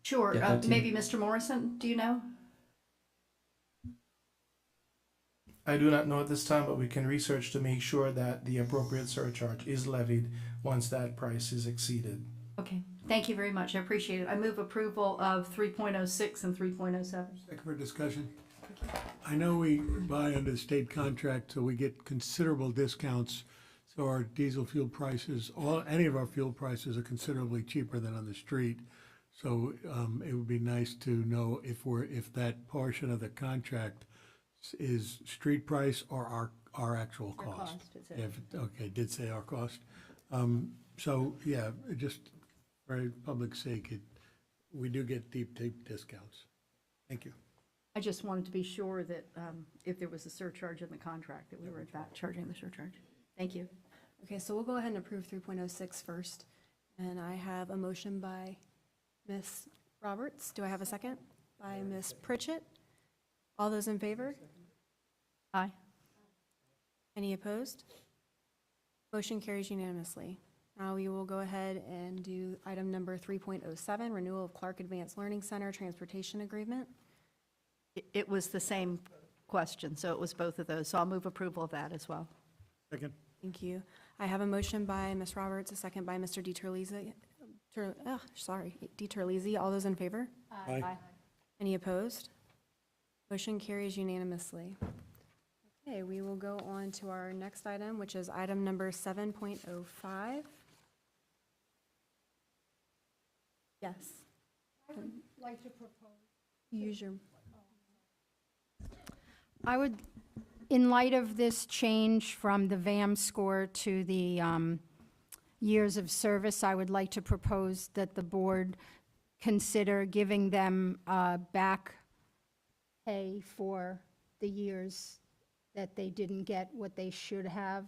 S5: Sure, maybe Mr. Morrison, do you know?
S10: I do not know at this time, but we can research to make sure that the appropriate surcharge is levied once that price is exceeded.
S5: Okay, thank you very much. I appreciate it. I move approval of 3.06 and 3.07.
S11: Second for discussion. I know we buy under state contract, so we get considerable discounts. So our diesel fuel prices, any of our fuel prices are considerably cheaper than on the street. So it would be nice to know if that portion of the contract is street price or our actual cost. Okay, did say our cost. So yeah, just for public's sake, we do get deep discounts. Thank you.
S5: I just wanted to be sure that if there was a surcharge in the contract, that we were in fact charging the surcharge. Thank you.
S1: Okay, so we'll go ahead and approve 3.06 first. And I have a motion by Ms. Roberts. Do I have a second? By Ms. Pritchett. All those in favor?
S5: Aye.
S1: Any opposed? Motion carries unanimously. Now we will go ahead and do item number 3.07, renewal of Clark Advanced Learning Center Transportation Agreement.
S5: It was the same question, so it was both of those. So I'll move approval of that as well.
S11: Second.
S1: Thank you. I have a motion by Ms. Roberts, a second by Mr. DiTerlizzi. DiTerlizzi. All those in favor?
S11: Aye.
S5: Aye.
S1: Any opposed? Motion carries unanimously. Okay, we will go on to our next item, which is item number 7.05. Yes.
S2: like to propose.
S1: Use your,
S2: I would, in light of this change from the VAM score to the years of service, I would like to propose that the board consider giving them back pay for the years that they didn't get what they should have,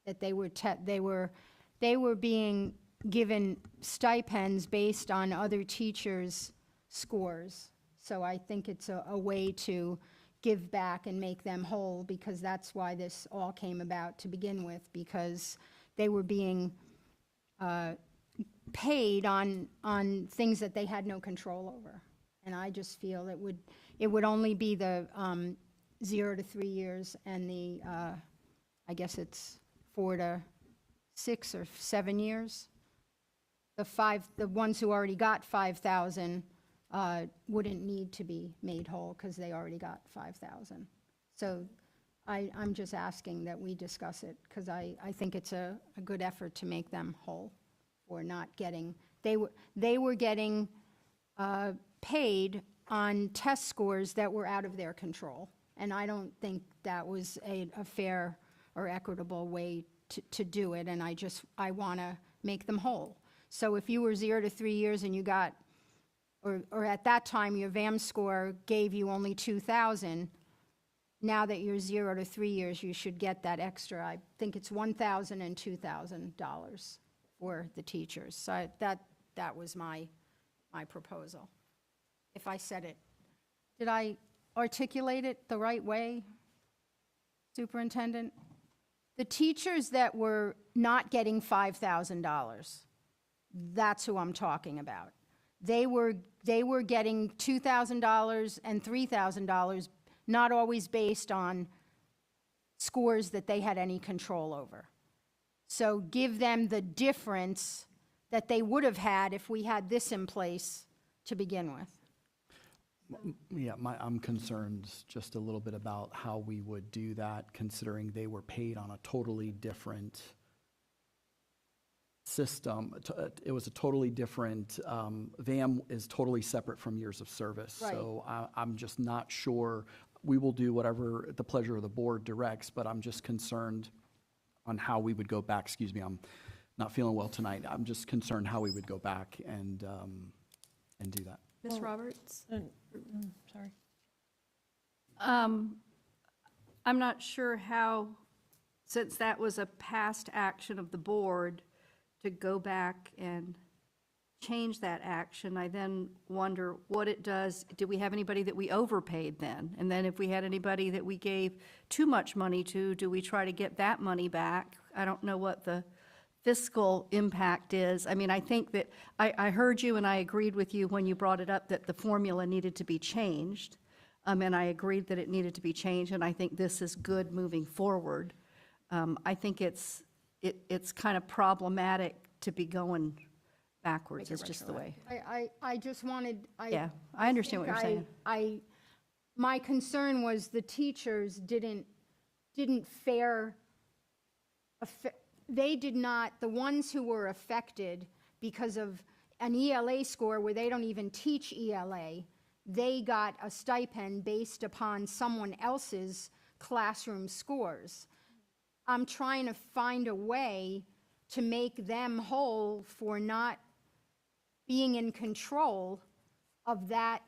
S2: that they were being given stipends based on other teachers' scores. So I think it's a way to give back and make them whole, because that's why this all came about to begin with, because they were being paid on things that they had no control over. And I just feel it would only be the 0 to 3 years and the, I guess it's 4 to 6 or 7 years. The ones who already got 5,000 wouldn't need to be made whole because they already got 5,000. So I'm just asking that we discuss it, because I think it's a good effort to make them whole for not getting, they were getting paid on test scores that were out of their control. And I don't think that was a fair or equitable way to do it, and I want to make them whole. So if you were 0 to 3 years and you got, or at that time your VAM score gave you only 2,000, now that you're 0 to 3 years, you should get that extra. I think it's $1,000 and $2,000 for the teachers. So that was my proposal. If I said it, did I articulate it the right way, Superintendent? The teachers that were not getting $5,000, that's who I'm talking about. They were getting $2,000 and $3,000, not always based on scores that they had any control over. So give them the difference that they would have had if we had this in place to begin with.
S12: Yeah, I'm concerned just a little bit about how we would do that, considering they were paid on a totally different system. It was a totally different, VAM is totally separate from years of service.
S2: Right.
S12: So I'm just not sure. We will do whatever the pleasure of the board directs, but I'm just concerned on how we would go back. Excuse me, I'm not feeling well tonight. I'm just concerned how we would go back and do that.
S1: Ms. Roberts?
S5: Sorry. I'm not sure how, since that was a past action of the board, to go back and change that action. I then wonder what it does. Do we have anybody that we overpaid then? And then if we had anybody that we gave too much money to, do we try to get that money back? I don't know what the fiscal impact is. I mean, I think that I heard you and I agreed with you when you brought it up that the formula needed to be changed. And I agreed that it needed to be changed, and I think this is good moving forward. I think it's kind of problematic to be going backwards. It's just the way.
S2: I just wanted,
S5: Yeah, I understand what you're saying.
S2: My concern was the teachers didn't fare, they did not, the ones who were affected because of an ELA score where they don't even teach ELA, they got a stipend based upon someone else's classroom scores. I'm trying to find a way to make them whole for not being in control of that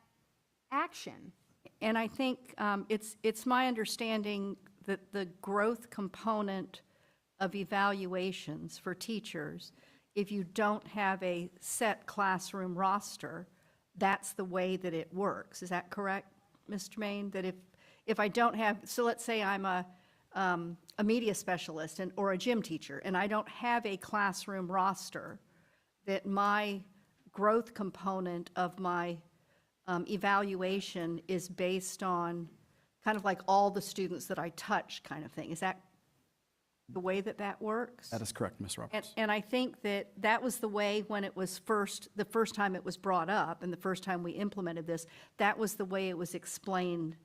S2: action.
S5: And I think it's my understanding that the growth component of evaluations for teachers, if you don't have a set classroom roster, that's the way that it works. Is that correct, Mr. Main? That if I don't have, so let's say I'm a media specialist or a gym teacher, and I don't have a classroom roster, that my growth component of my evaluation is based on kind of like all the students that I touch kind of thing. Is that the way that that works?
S12: That is correct, Ms. Roberts.
S5: And I think that was the way when it was the first time it was brought up and the first time we implemented this, that was the way it was explained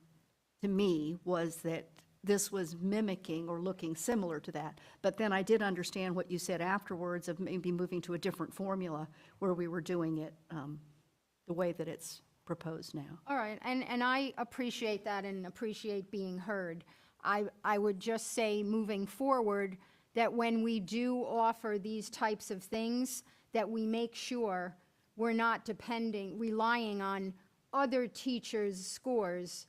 S5: to me, was that this was mimicking or looking similar to that. But then I did understand what you said afterwards of maybe moving to a different formula where we were doing it
S13: the way that it's proposed now.
S2: All right, and I appreciate that and appreciate being heard. I would just say, moving forward, that when we do offer these types of things, that we make sure we're not relying on other teachers' scores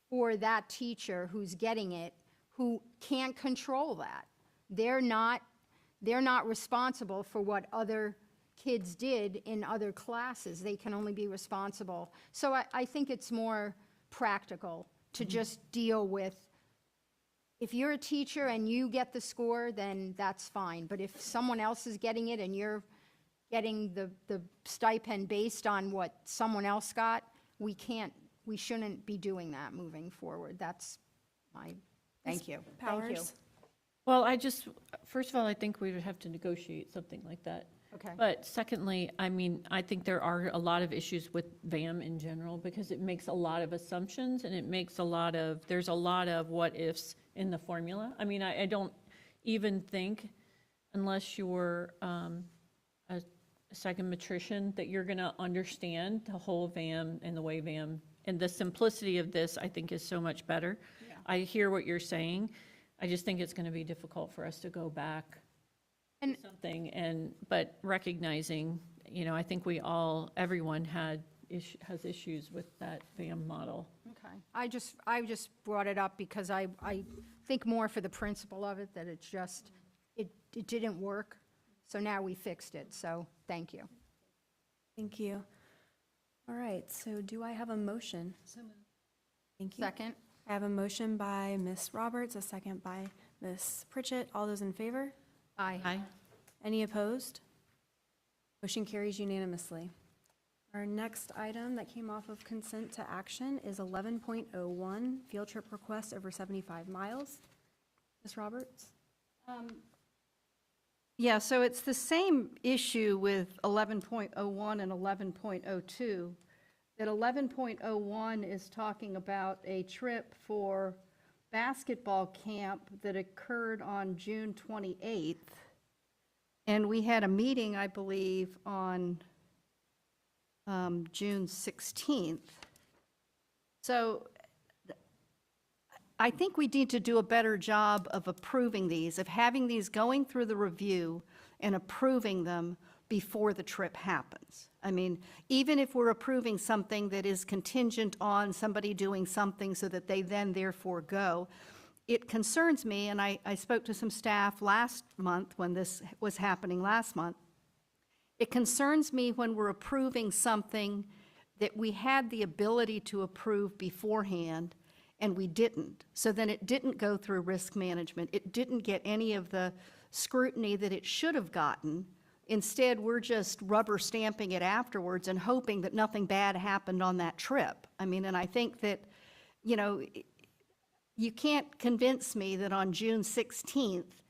S2: for that teacher who's getting it, who can't control that. They're not responsible for what other kids did in other classes. They can only be responsible. So I think it's more practical to just deal with, if you're a teacher and you get the score, then that's fine. But if someone else is getting it and you're getting the stipend based on what someone else got, we shouldn't be doing that moving forward. That's my, thank you. Thank you.
S16: Well, first of all, I think we would have to negotiate something like that.
S2: Okay.
S16: But secondly, I mean, I think there are a lot of issues with VAM in general because it makes a lot of assumptions and there's a lot of what ifs in the formula. I mean, I don't even think, unless you're a psychometrician, that you're going to understand the whole VAM and the way VAM, and the simplicity of this, I think, is so much better.
S2: Yeah.
S16: I hear what you're saying. I just think it's going to be difficult for us to go back to something, but recognizing, I think everyone has issues with that VAM model.
S2: Okay. I just brought it up because I think more for the principle of it, that it's just, it didn't work. So now we fixed it. So thank you.
S1: Thank you. All right, so do I have a motion?
S13: So moved.
S1: Thank you.
S2: Second.
S1: I have a motion by Ms. Roberts, a second by Ms. Pritchett. All those in favor?
S2: Aye.
S16: Aye.
S1: Any opposed? Motion carries unanimously. Our next item that came off of consent to action is 11.01, field trip request over 75 miles. Ms. Roberts?
S5: Yeah, so it's the same issue with 11.01 and 11.02. That 11.01 is talking about a trip for basketball camp that occurred on June 28th. And we had a meeting, I believe, on June 16th. So I think we need to do a better job of approving these, of having these going through the review and approving them before the trip happens. I mean, even if we're approving something that is contingent on somebody doing something so that they then therefore go, it concerns me, and I spoke to some staff last month when this was happening last month. It concerns me when we're approving something that we had the ability to approve beforehand and we didn't. So then it didn't go through risk management. It didn't get any of the scrutiny that it should have gotten. Instead, we're just rubber stamping it afterwards and hoping that nothing bad happened on that trip. I mean, and I think that, you can't convince me that on June 16th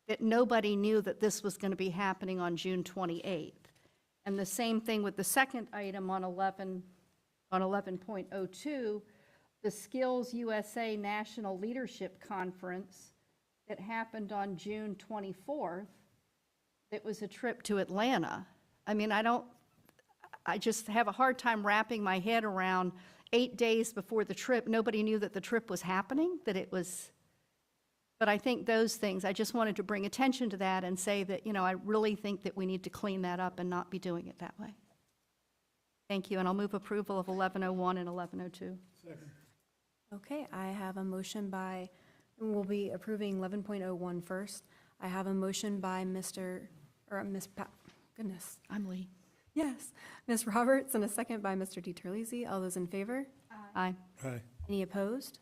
S5: that nobody knew that this was going to be happening on June 28th. And the same thing with the second item on 11.02, the Skills USA National Leadership Conference that happened on June 24th. It was a trip to Atlanta. I mean, I just have a hard time wrapping my head around 8 days before the trip, nobody knew that the trip was happening, but I think those things, I just wanted to bring attention to that and say that, I really think that we need to clean that up and not be doing it that way. Thank you, and I'll move approval of 11.01 and 11.02.
S11: Second.
S1: Okay, I have a motion by, and we'll be approving 11.01 first. I have a motion by Ms. Goodness.
S13: I'm Lee.
S1: Yes, Ms. Roberts, and a second by Mr. DiTerlizzi. All those in favor?
S2: Aye.
S11: Aye.
S1: Any opposed?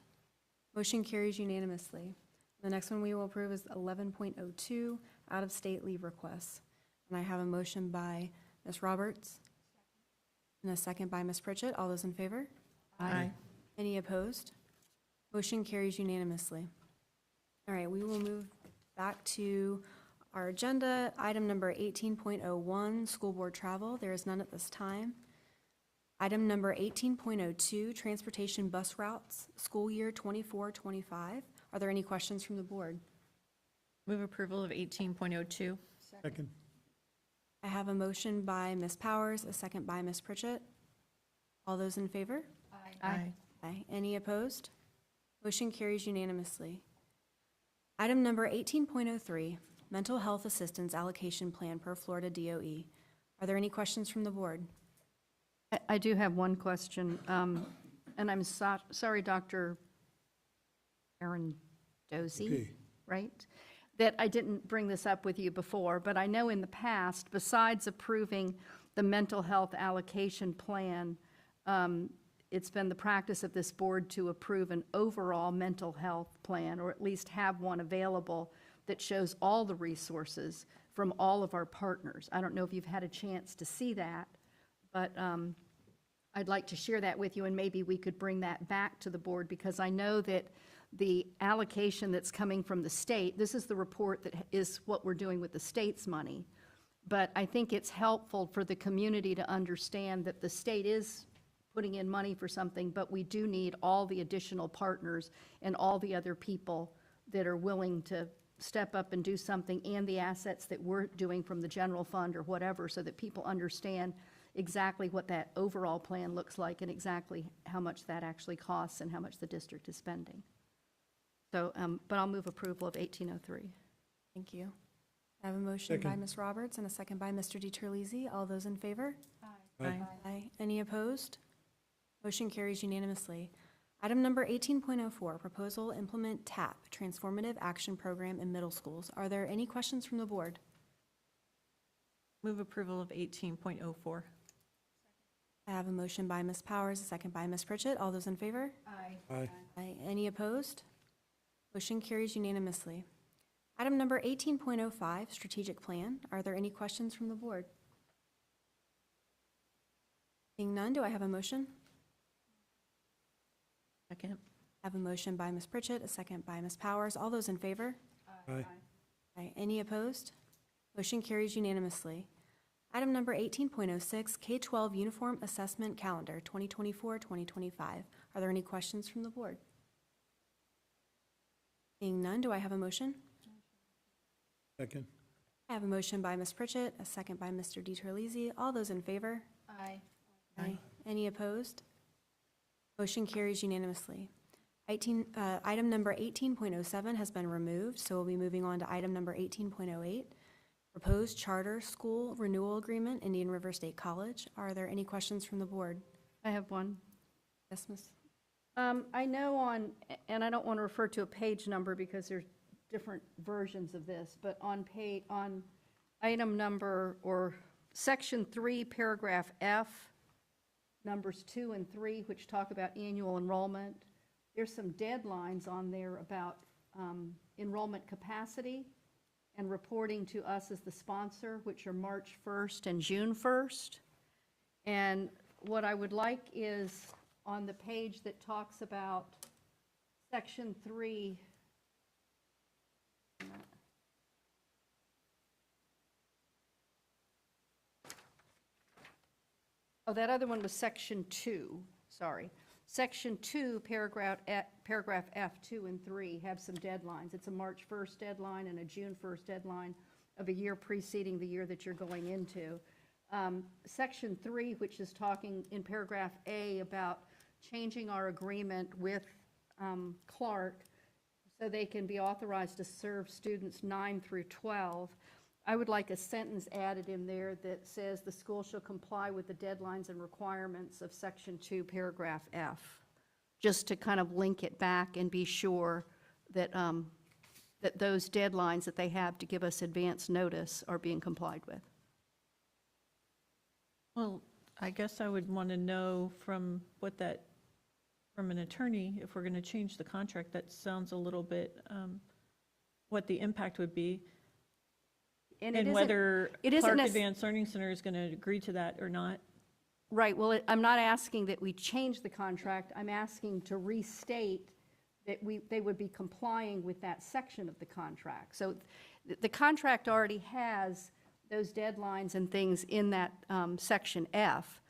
S1: Motion carries unanimously. The next one we will approve is 11.02, out-of-state leave requests. And I have a motion by Ms. Roberts and a second by Ms. Pritchett. All those in favor?
S13: Aye.
S1: Any opposed? Motion carries unanimously. All right, we will move back to our agenda. Item number 18.01, school board travel. There is none at this time. Item number 18.02, transportation bus routes, school year 24-25. Are there any questions from the board?
S16: Move approval of 18.02.
S11: Second.
S1: I have a motion by Ms. Powers, a second by Ms. Pritchett. All those in favor?
S13: Aye.
S1: Aye. Any opposed? Motion carries unanimously. Item number 18.03, Mental Health Assistance Allocation Plan per Florida DOE. Are there any questions from the board?
S13: I do have one question, and I'm sorry, Dr. Aaron Dozie,
S11: Okay.
S13: right? That I didn't bring this up with you before, but I know in the past, besides approving the mental health allocation plan, it's been the practice of this board to approve an overall mental health plan, or at least have one available that shows all the resources from all of our partners. I don't know if you've had a chance to see that, but I'd like to share that with you, and maybe we could bring that back to the board, because I know that the allocation that's coming from the state, this is the report that is what we're doing with the state's money, but I think it's helpful for the community to understand that the state is putting in money for something, but we do need all the additional partners and all the other people that are willing to step up and do something, and the assets that we're doing from the general fund or whatever, so that people understand exactly what that overall plan looks like and exactly how much that actually costs and how much the district is spending. So, but I'll move approval of 1803.
S1: Thank you. I have a motion by
S11: Second.
S1: Ms. Roberts and a second by Mr. DiTerlizzi. All those in favor?
S11: Aye.
S1: Aye. Any opposed? Motion carries unanimously. Item number 18.04, Proposal Implement TAP, Transformative Action Program in Middle Schools. Are there any questions from the board?
S6: Move approval of 18.04.
S1: I have a motion by Ms. Powers, a second by Ms. Pritchett. All those in favor?
S11: Aye.
S1: Aye. Any opposed? Motion carries unanimously. Item number 18.05, Strategic Plan. Are there any questions from the board? Seeing none, do I have a motion?
S6: Second.
S1: I have a motion by Ms. Pritchett, a second by Ms. Powers. All those in favor?
S11: Aye.
S1: Aye. Any opposed? Motion carries unanimously. Item number 18.06, K-12 Uniform Assessment Calendar, 2024-2025. Are there any questions from the board? Seeing none, do I have a motion?
S11: Second.
S1: I have a motion by Ms. Pritchett, a second by Mr. DiTerlizzi. All those in favor?
S13: Aye.
S1: Aye. Any opposed? Motion carries unanimously. Item number 18.07 has been removed, so we'll be moving on to item number 18.08, Proposed Charter School Renewal Agreement, Indian River State College. Are there any questions from the board?
S13: I have one.
S1: Yes, Ms.
S13: I know on, and I don't want to refer to a page number because there's different versions of this, but on item number, or section 3, paragraph F, numbers 2 and 3, which talk about annual enrollment, there's some deadlines on there about enrollment capacity and reporting to us as the sponsor, which are March 1st and June 1st. And what I would like is on the page that talks about section 3, oh, that other one was section 2, sorry. Section 2, paragraph F, 2 and 3 have some deadlines. It's a March 1st deadline and a June 1st deadline of a year preceding the year that you're going into. Section 3, which is talking in paragraph A about changing our agreement with Clark so they can be authorized to serve students 9 through 12. I would like a sentence added in there that says the school shall comply with the deadlines and requirements of section 2, paragraph F, just to kind of link it back and be sure that, that those deadlines that they have to give us advance notice are being complied with.
S16: Well, I guess I would want to know from from an attorney, if we're going to change the contract, that sounds a little bit, what the impact would be. And whether Clark Advanced Learning Center is going to agree to that or not.
S13: Right, well, I'm not asking that we change the contract, I'm asking to restate that they would be complying with that section of the contract. So the contract already has those deadlines and things in that section F.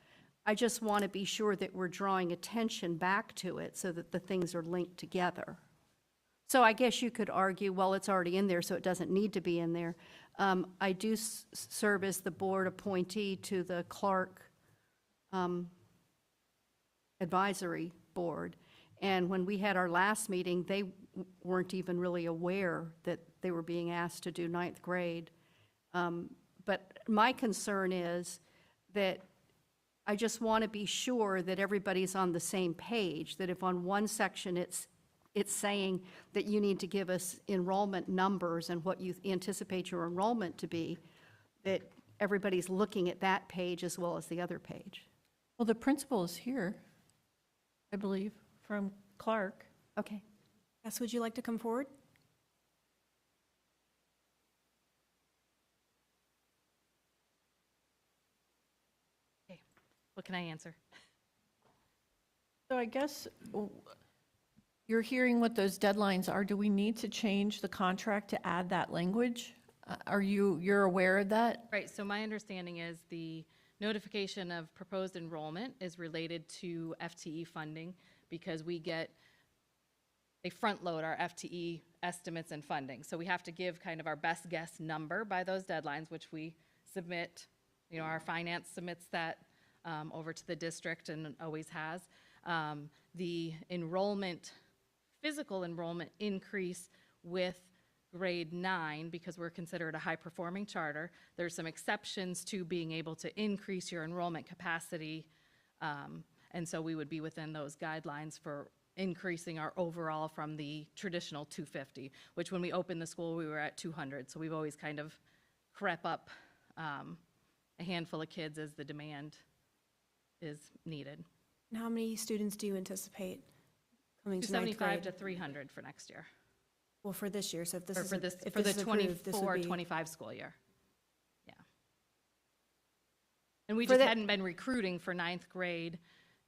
S13: I just want to be sure that we're drawing attention back to it so that the things are linked together. So I guess you could argue, well, it's already in there, so it doesn't need to be in there. I do serve as the board appointee to the Clark advisory board. And when we had our last meeting, they weren't even really aware that they were being asked to do ninth grade. But my concern is that I just want to be sure that everybody's on the same page, that if on one section it's saying that you need to give us enrollment numbers and what you anticipate your enrollment to be, that everybody's looking at that page as well as the other page.
S16: Well, the principal is here, I believe, from Clark.
S13: Okay.
S1: Yes, would you like to come forward?
S15: What can I answer?
S16: So I guess you're hearing what those deadlines are. Do we need to change the contract to add that language? You're aware of that?
S15: Right, so my understanding is the notification of proposed enrollment is related to FTE funding because they front load our FTE estimates and funding. So we have to give kind of our best guess number by those deadlines, which we submit, our finance submits that over to the district and always has. The physical enrollment increase with grade 9, because we're considered a high-performing charter, there's some exceptions to being able to increase your enrollment capacity, and so we would be within those guidelines for increasing our overall from the traditional 250, which when we opened the school, we were at 200, so we've always kind of crept up a handful of kids as the demand is needed.
S1: And how many students do you anticipate coming to ninth
S15: 275
S1: grade?
S15: to 300 for next year.
S1: Well, for this year, so if this
S15: Or
S1: is,
S15: for
S1: if
S15: the
S1: this is approved, this would be
S15: 24-25 school year. Yeah. And we
S13: For
S15: just
S13: the-
S15: hadn't been recruiting for ninth grade.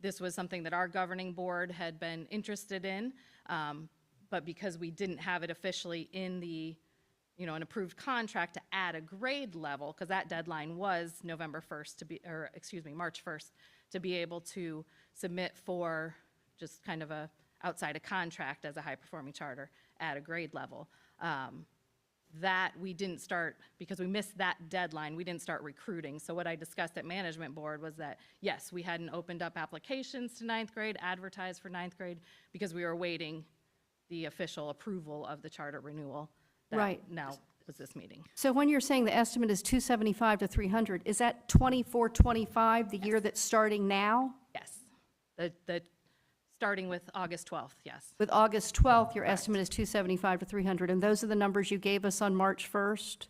S15: This was something that our governing board had been interested in, but because we didn't have it officially in the, an approved contract to add a grade level, because that deadline was March 1st, to be able to submit for just kind of outside a contract as a high-performing charter at a grade level. That we didn't start, because we missed that deadline, we didn't start recruiting. So what I discussed at management board was that, yes, we hadn't opened up applications to ninth grade, advertised for ninth grade, because we were awaiting the official approval of the charter renewal. That
S13: Right.
S15: now was this meeting.
S13: So when you're saying the estimate is 275 to 300, is that 24-25, the year that's starting now?
S15: Yes. The starting with August 12th, yes.
S13: With August 12th, your estimate is 275 to 300, and those are the numbers you gave us on March 1st?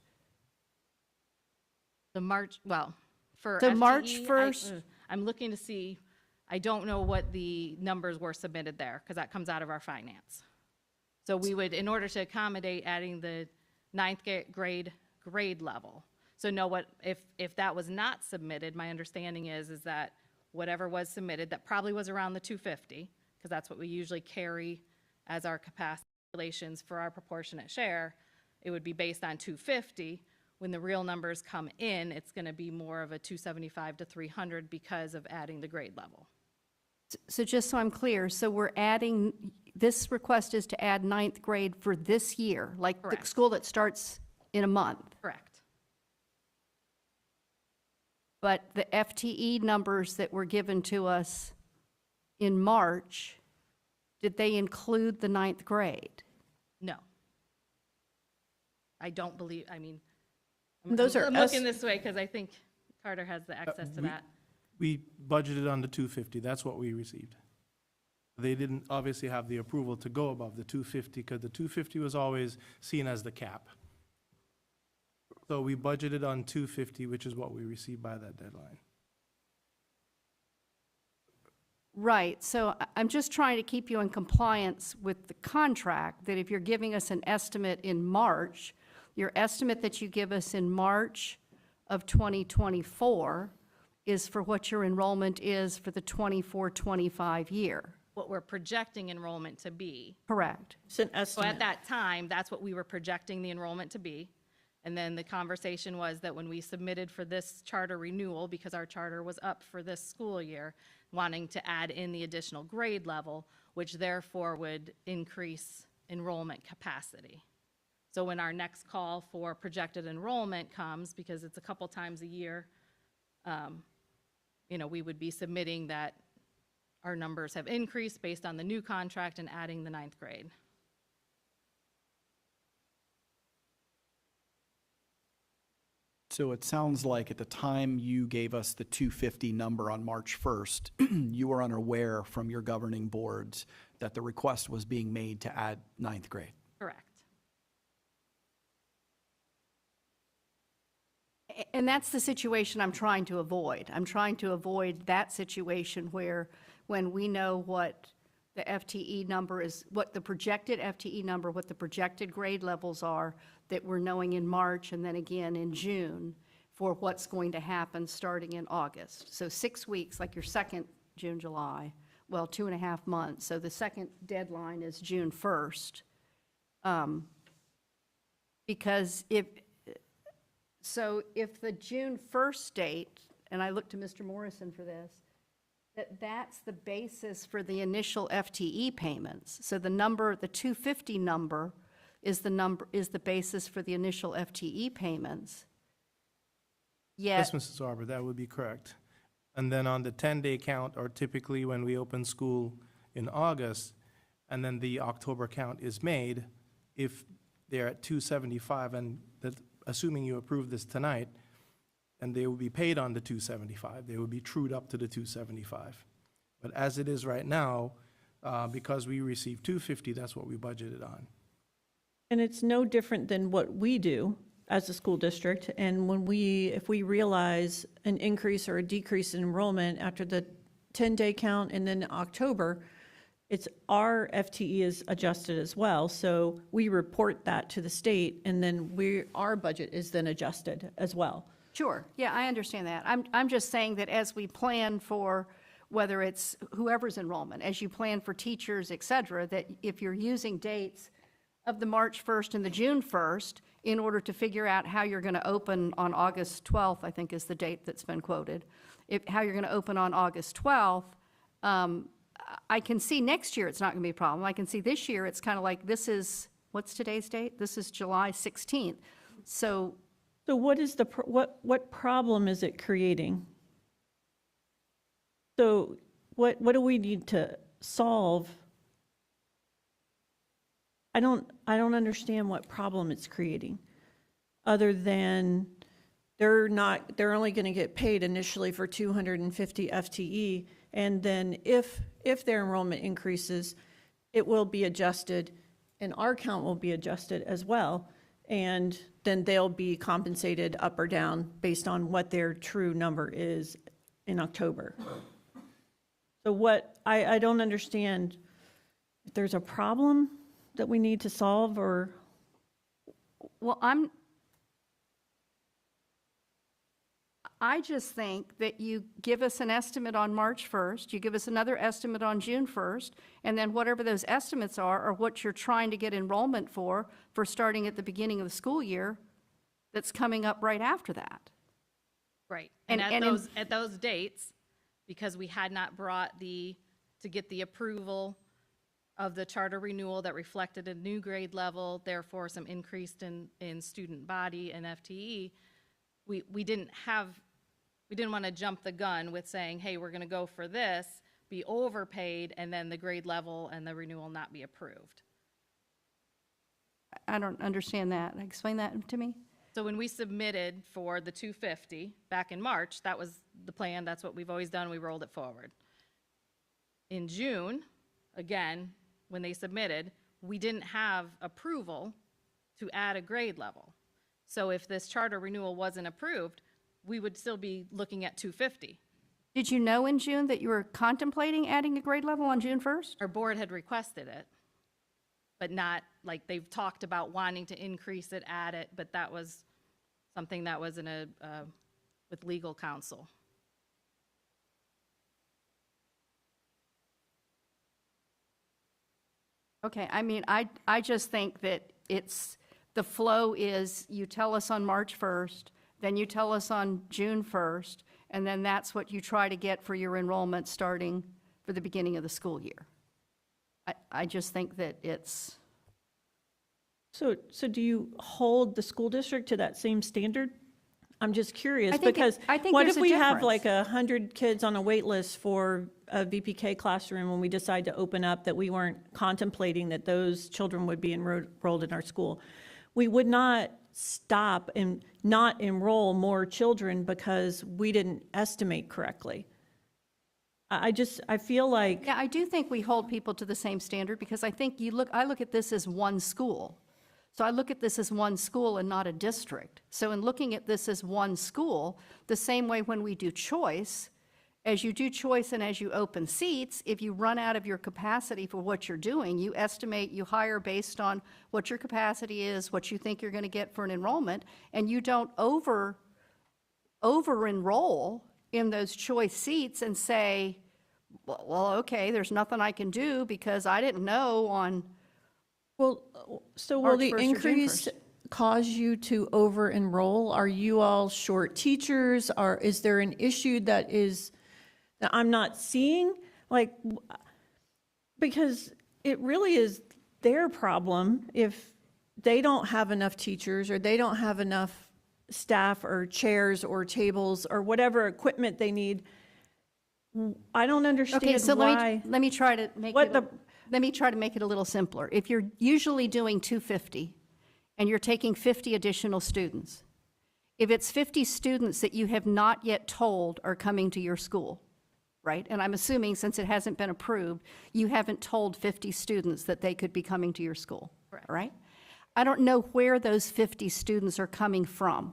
S15: For
S13: So March
S15: FTE,
S13: 1st?
S15: I'm looking to see, I don't know what the numbers were submitted there, because that comes out of our finance. So we would, in order to accommodate adding the ninth grade level. So if that was not submitted, my understanding is that whatever was submitted, that probably was around the 250, because that's what we usually carry as our capacity calculations for our proportionate share. It would be based on 250. When the real numbers come in, it's going to be more of a 275 to 300 because of adding the grade level.
S13: So just so I'm clear, so we're adding, this request is to add ninth grade for this year, like the
S15: Correct.
S13: school that starts in a month?
S15: Correct.
S13: But the FTE numbers that were given to us in March, did they include the ninth grade?
S15: No. I don't believe, I'm
S13: Those are
S15: looking this way because I think Carter has the access to that.
S10: We budgeted on the 250, that's what we received. They didn't obviously have the approval to go above the 250, because the 250 was always seen as the cap. So we budgeted on 250, which is what we received by that deadline.
S13: Right, so I'm just trying to keep you in compliance with the contract, that if you're giving us an estimate in March, your estimate that you give us in March of 2024 is for what your enrollment is for the 24-25 year.
S15: What we're projecting enrollment to be.
S13: Correct.
S16: It's an
S15: So
S16: estimate.
S15: at that time, that's what we were projecting the enrollment to be. And then the conversation was that when we submitted for this charter renewal, because our charter was up for this school year, wanting to add in the additional grade level, which therefore would increase enrollment capacity. So when our next call for projected enrollment comes, because it's a couple times a year, we would be submitting that our numbers have increased based on the new contract and adding the 9th grade.
S12: So it sounds like at the time you gave us the 250 number on March 1st, you were unaware from your governing boards that the request was being made to add 9th grade.
S15: Correct.
S13: And that's the situation I'm trying to avoid. I'm trying to avoid that situation where when we know what the FTE number is, what the projected FTE number, what the projected grade levels are, that we're knowing in March and then again in June for what's going to happen starting in August. So 6 weeks, like your second June, July, well, 2.5 months. So the second deadline is June 1st. Because if the June 1st date, and I look to Mr. Morrison for this, that's the basis for the initial FTE payments. So the number, the 250 number is the basis for the initial FTE payments.
S10: Yes,
S13: Yet,
S10: Mrs. Arbor, that would be correct. And then on the 10-day count, or typically when we open school in August, and then the October count is made, if they're at 275, and that, assuming you approve this tonight, and they will be paid on the 275, they will be trued up to the 275. But as it is right now, because we received 250, that's what we budgeted on.
S16: And it's no different than what we do as a school district. And if we realize an increase or a decrease in enrollment after the 10-day count and then October, it's our FTE is adjusted as well. So we report that to the state, and then our budget is then adjusted as well.
S13: sure, yeah, I understand that. I'm just saying that as we plan for whether it's whoever's enrollment, as you plan for teachers, et cetera, that if you're using dates of the March 1st and the June 1st in order to figure out how you're going to open on August 12th, I think is the date that's been quoted, how you're going to open on August 12th, I can see next year it's not going to be a problem. I can see this year it's kind of like what's today's date? This is July 16th. So
S16: what is what problem is it creating? So what do we need to solve? I don't understand what problem it's creating, other than they're only going to get paid initially for 250 FTE, and then if their enrollment increases, it will be adjusted, and our count will be adjusted as well, and then they'll be compensated up or down based on what their true number is in October. So I don't understand if there's a problem that we need to solve, or?
S13: Well, I just think that you give us an estimate on March 1st, you give us another estimate on June 1st, and then whatever those estimates are what you're trying to get enrollment for starting at the beginning of the school year that's coming up right after that.
S15: Right. And at those dates, because we had not brought to get the approval of the charter renewal that reflected a new grade level, therefore some increase in student body and FTE, we didn't want to jump the gun with saying, hey, we're going to go for this, be overpaid, and then the grade level and the renewal not be approved.
S13: I don't understand that. Explain that to me.
S15: So when we submitted for the 250 back in March, that was the plan. That's what we've always done. We rolled it forward. In June, again, when they submitted, we didn't have approval to add a grade level. So if this charter renewal wasn't approved, we would still be looking at 250.
S13: Did you know in June that you were contemplating adding a grade level on June 1st?
S15: Our board had requested it, but not like they've talked about wanting to increase it, add it, but that was something that was with legal counsel.
S13: Okay, I mean, I just think that the flow is you tell us on March 1st, then you tell us on June 1st, and then that's what you try to get for your enrollment starting for the beginning of the school year. I just think that it's...
S16: So do you hold the school district to that same standard? I'm just curious,
S13: I think
S16: because
S13: I think
S16: what
S13: there's
S16: if
S13: a
S16: we have
S13: difference.
S16: like 100 kids on a wait list for a VPK classroom when we decide to open up, that we weren't contemplating that those children would be enrolled in our school? We would not stop and not enroll more children because we didn't estimate correctly. I feel like.
S13: Yeah, I do think we hold people to the same standard, because I think I look at this as one school. So I look at this as one school and not a district. So in looking at this as one school, the same way when we do choice, as you do choice and as you open seats, if you run out of your capacity for what you're doing, you estimate, you hire based on what your capacity is, what you think you're going to get for an enrollment, and you don't over enroll in those choice seats and say, well, okay, there's nothing I can do because I didn't know on.
S16: Well, so will
S13: March
S16: the
S13: 1st or June
S16: increase
S13: 1st.
S16: cause you to over-enroll? Are you all short teachers? Is there an issue that I'm not seeing? Like, because it really is their problem if they don't have enough teachers, or they don't have enough staff or chairs or tables or whatever equipment they need. I don't understand
S13: Okay, so
S16: why.
S13: let me try to make
S16: What
S13: it,
S16: the-
S13: let me try to make it a little simpler. If you're usually doing 250 and you're taking 50 additional students, if it's 50 students that you have not yet told are coming to your school, right? And I'm assuming, since it hasn't been approved, you haven't told 50 students that they could be coming to your school, right? I don't know where those 50 students are coming from.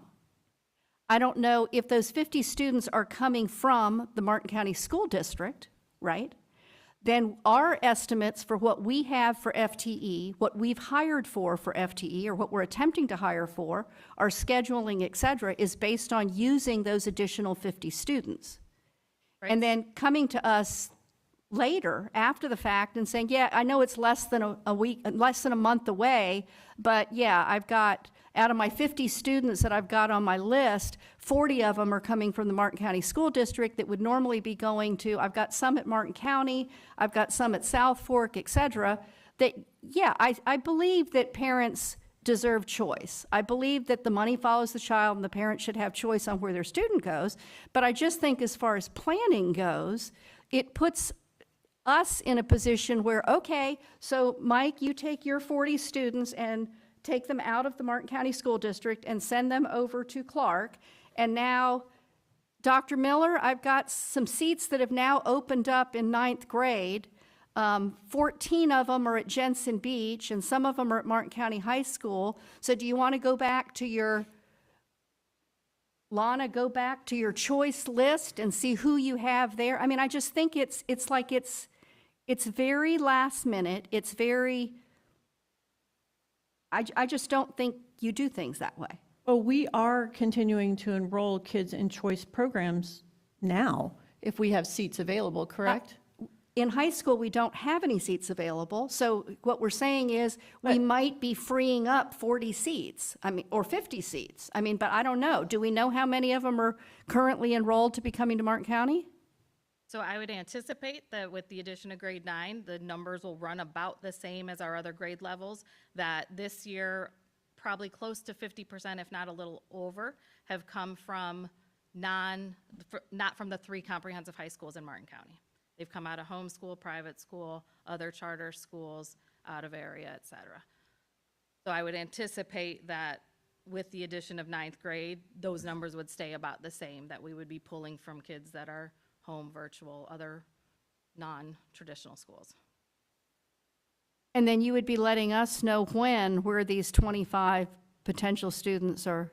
S13: I don't know if those 50 students are coming from the Martin County School District, right? Then our estimates for what we have for FTE, what we've hired for FTE, or what we're attempting to hire for, our scheduling, et cetera, is based on using those additional 50 students. And then coming to us later, after the fact, and saying, yeah, I know it's less than a week, less than a month away, but yeah, I've got, out of my 50 students that I've got on my list, 40 of them are coming from the Martin County School District that would normally be going to, I've got some at Martin County, I've got some at South Fork, et cetera, that, yeah, I believe that parents deserve choice. I believe that the money follows the child and the parent should have choice on where their student goes, but I just think as far as planning goes, it puts us in a position where, okay, so Mike, you take your 40 students and take them out of the Martin County School District and send them over to Clark. And now, Dr. Miller, I've got some seats that have now opened up in 9th grade. 14 of them are at Jensen Beach, and some of them are at Martin County High School. So do you want to go back to your, Lana, go back to your choice list and see who you have there? I mean, I just think it's like it's very last minute. It's very, I just don't think you do things that way.
S16: Well, we are continuing to enroll kids in choice programs now, if we have seats available, correct?
S13: In high school, we don't have any seats available, so what we're saying is we might be freeing up 40 seats, I mean, or 50 seats. I mean, but I don't know. Do we know how many of them are currently enrolled to be coming to Martin County?
S15: So I would anticipate that with the addition of grade 9, the numbers will run about the same as our other grade levels, that this year, probably close to 50%, if not a little over, have come from not from the 3 comprehensive high schools in Martin County. They've come out of homeschool, private school, other charter schools, out of area, et cetera. So I would anticipate that with the addition of 9th grade, those numbers would stay about the same, that we would be pulling from kids that are home, virtual, other non-traditional schools.
S13: And then you would be letting us know where these 25 potential students are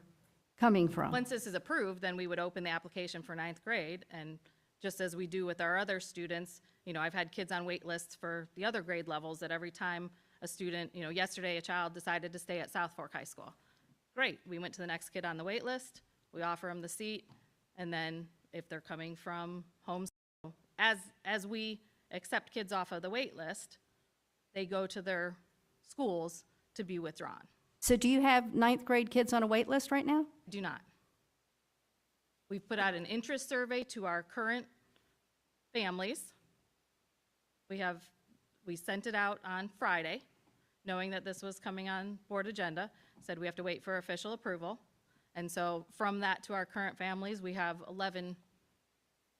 S13: coming from.
S15: Once this is approved, then we would open the application for 9th grade, and just as we do with our other students, you know, I've had kids on wait lists for the other grade levels that every time a student, you know, yesterday a child decided to stay at South Fork High School. Great, we went to the next kid on the wait list, we offer them the seat, and then if they're coming from home, as we accept kids off of the wait list, they go to their schools to be withdrawn.
S13: So do you have 9th grade kids on a wait list right now?
S15: Do not. We've put out an interest survey to our current families. We sent it out on Friday, knowing that this was coming on board agenda, said we have to wait for official approval. And so from that to our current families, we have 11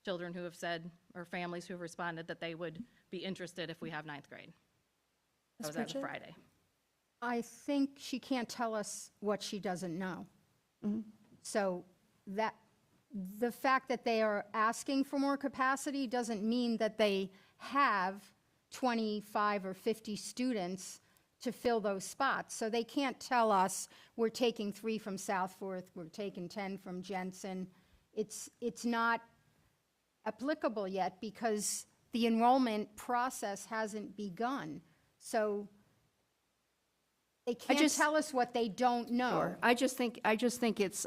S15: children who have said, or families who have responded that they would be interested if we have ninth grade. That was as of
S1: Pritchett?
S15: Friday.
S2: I think she can't tell us what she doesn't know. So that, the fact that they are asking for more capacity doesn't mean that they have 25 or 50 students to fill those spots. So they can't tell us, we're taking 3 from Southforth, we're taking 10 from Jensen. It's not applicable yet because the enrollment process hasn't begun. So they can't tell us what they don't know.
S13: Sure. I just think it's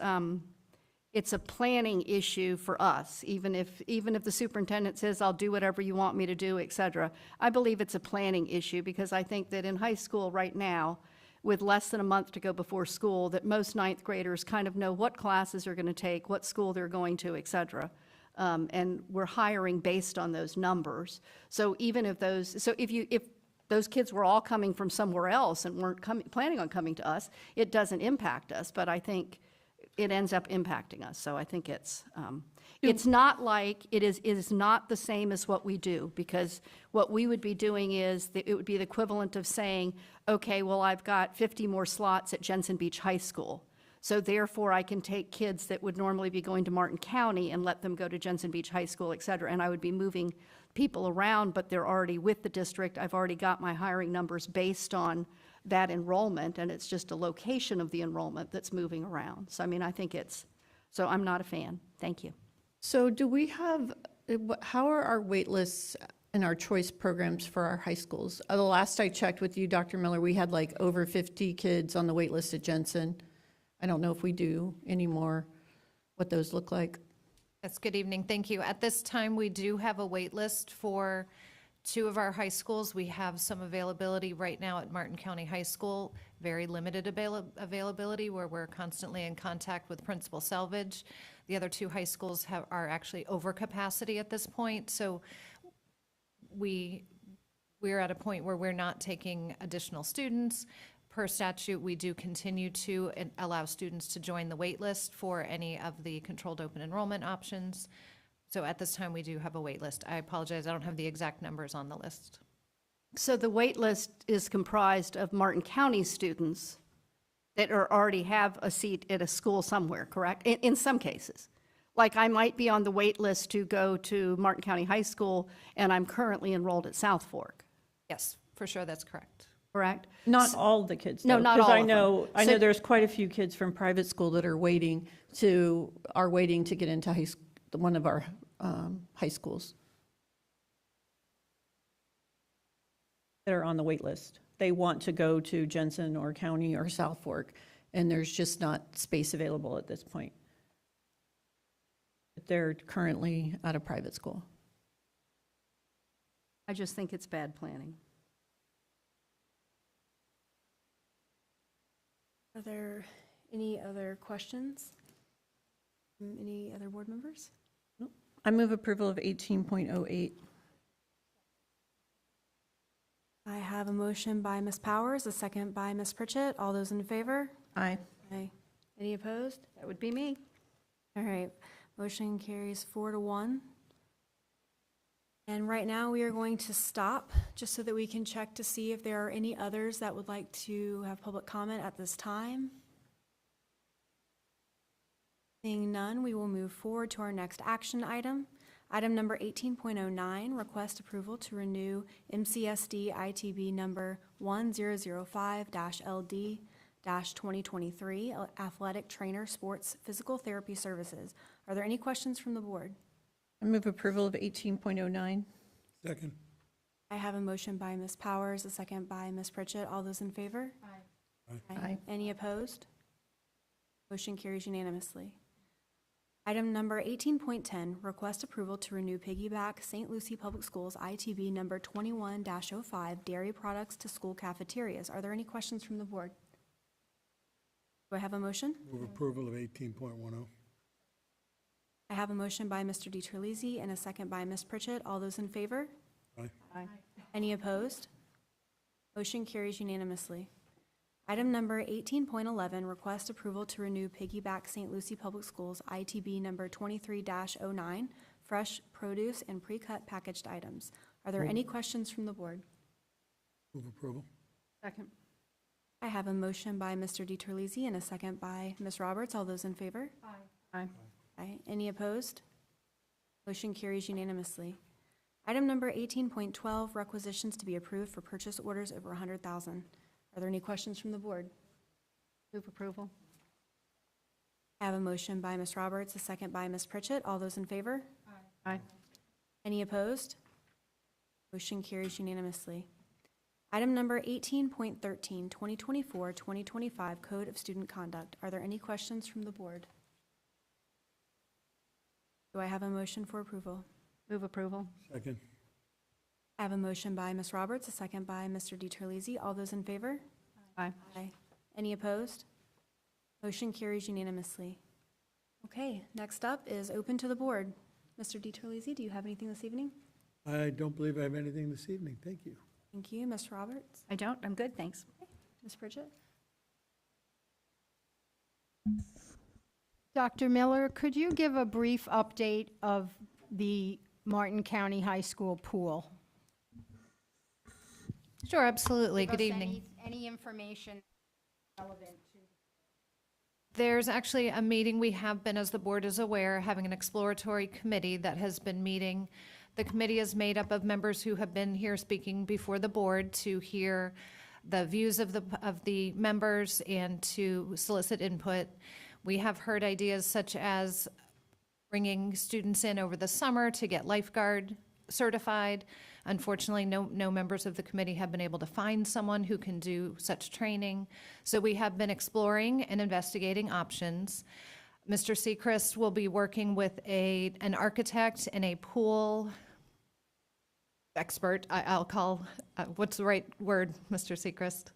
S13: a planning issue for us, even if the superintendent says, I'll do whatever you want me to do, et cetera. I believe it's a planning issue because I think that in high school right now, with less than a month to go before school, that most ninth graders kind of know what classes they're going to take, what school they're going to, et cetera. And we're hiring based on those numbers. So even if if those kids were all coming from somewhere else and weren't planning on coming to us, it doesn't impact us, but I think it ends up impacting us. So I think it's not like, it is not the same as what we do, because what we would be doing is, it would be the equivalent of saying, okay, well, I've got 50 more slots at Jensen Beach High School. So therefore, I can take kids that would normally be going to Martin County and let them go to Jensen Beach High School, et cetera. And I would be moving people around, but they're already with the district. I've already got my hiring numbers based on that enrollment, and it's just a location of the enrollment that's moving around. So, I mean, I think so I'm not a fan. Thank you.
S16: So do we have, how are our wait lists and our choice programs for our high schools? The last I checked with you, Dr. Miller, we had like over 50 kids on the wait list at Jensen. I don't know if we do anymore, what those look like.
S7: Yes, good evening. Thank you. At this time, we do have a wait list for 2 of our high schools. We have some availability right now at Martin County High School, very limited availability, where we're constantly in contact with Principal Selvage. The other 2 high schools are actually over capacity at this point. So we're at a point where we're not taking additional students. Per statute, we do continue to allow students to join the wait list for any of the controlled open enrollment options. So at this time, we do have a wait list. I apologize, I don't have the exact numbers on the list.
S13: So the wait list is comprised of Martin County students that already have a seat at a school somewhere, correct? In some cases. Like I might be on the wait list to go to Martin County High School, and I'm currently enrolled at South Fork.
S7: Yes, for sure, that's correct.
S13: Correct?
S16: Not all the kids,
S13: No,
S16: though,
S13: not
S16: 'cause
S13: all
S16: I
S13: of
S16: know,
S13: them.
S16: I
S13: So-
S16: know there's quite a few kids from private school that are waiting to get into one of our high schools that are on the wait list. They want to go to Jensen or County or South Fork, and there's just not space available at this point. They're currently at a private school.
S13: I just think it's bad planning.
S1: Are there any other questions? Any other board members?
S16: I move approval of 18.08.
S1: I have a motion by Ms. Powers, a second by Ms. Pritchett. All those in favor?
S16: Aye.
S1: Aye. Any opposed?
S13: That would be me.
S1: All right, motion carries 4-1. And right now, we are going to stop, just so that we can check to see if there are any others that would like to have public comment at this time. Seeing none, we will move forward to our next action item. Item number 18.09, request approval to renew MCSD ITB number 1005-LD-2023 Athletic Trainer Sports Physical Therapy Services. Are there any questions from the board?
S16: I move approval of 18.09.
S11: Second.
S1: I have a motion by Ms. Powers, a second by Ms. Pritchett. All those in favor?
S11: Aye.
S16: Aye.
S1: Any opposed? Motion carries unanimously. Item number 18.10, request approval to renew Piggyback St. Lucie Public Schools ITB number 21-05 Dairy Products to School Cafeterias. Are there any questions from the board? Do I have a motion?
S11: Move approval of 18.10.
S1: I have a motion by Mr. DiTerlizzi and a second by Ms. Pritchett. All those in favor?
S11: Aye.
S1: Any opposed? Motion carries unanimously. Item number 18.11, request approval to renew Piggyback St. Lucie Public Schools ITB number 23-09, fresh produce and pre-cut packaged items. Are there any questions from the board?
S11: Move approval.
S13: Second.
S1: I have a motion by Mr. DiTerlizzi and a second by Ms. Roberts. All those in favor?
S13: Aye.
S1: Aye. Any opposed? Motion carries unanimously. Item number 18.12, requisitions to be approved for purchase orders over 100,000. Are there any questions from the board?
S13: Move approval.
S1: I have a motion by Ms. Roberts, a second by Ms. Pritchett. All those in favor?
S13: Aye.
S1: Any opposed? Motion carries unanimously. Item number 18.13, 2024-2025 Code of Student Conduct. Are there any questions from the board? Do I have a motion for approval?
S13: Move approval.
S11: Second.
S1: I have a motion by Ms. Roberts, a second by Mr. DiTerlizzi. All those in favor?
S13: Aye.
S1: Aye. Any opposed? Motion carries unanimously. Okay, next up is open to the board. Mr. DiTerlizzi, do you have anything this evening?
S11: I don't believe I have anything this evening. Thank you.
S1: Thank you. Ms. Roberts?
S13: I don't. I'm good, thanks.
S1: Ms. Pritchett?
S2: Dr. Miller, could you give a brief update of the Martin County High School pool?
S7: Sure, absolutely.
S2: Give
S7: Good
S2: us
S7: evening.
S2: Any information relevant to?
S7: There's actually a meeting, we have been, as the board is aware, having an exploratory committee that has been meeting. The committee is made up of members who have been here speaking before the board to hear the views of the members and to solicit input. We have heard ideas such as bringing students in over the summer to get lifeguard certified. Unfortunately, no members of the committee have been able to find someone who can do such training. So we have been exploring and investigating options. Mr. Seacrest will be working with an architect and a pool expert. I'll call, what's the right word, Mr. Seacrest?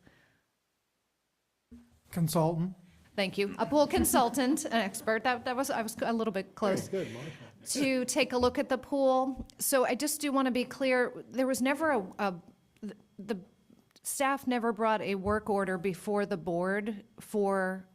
S23: Consultant.
S7: Thank you. A pool consultant, an expert. I was a little bit close.
S11: Good, Monica.
S7: To take a look at the pool. So I just do want to be clear, there was never the staff never brought a work order before the board for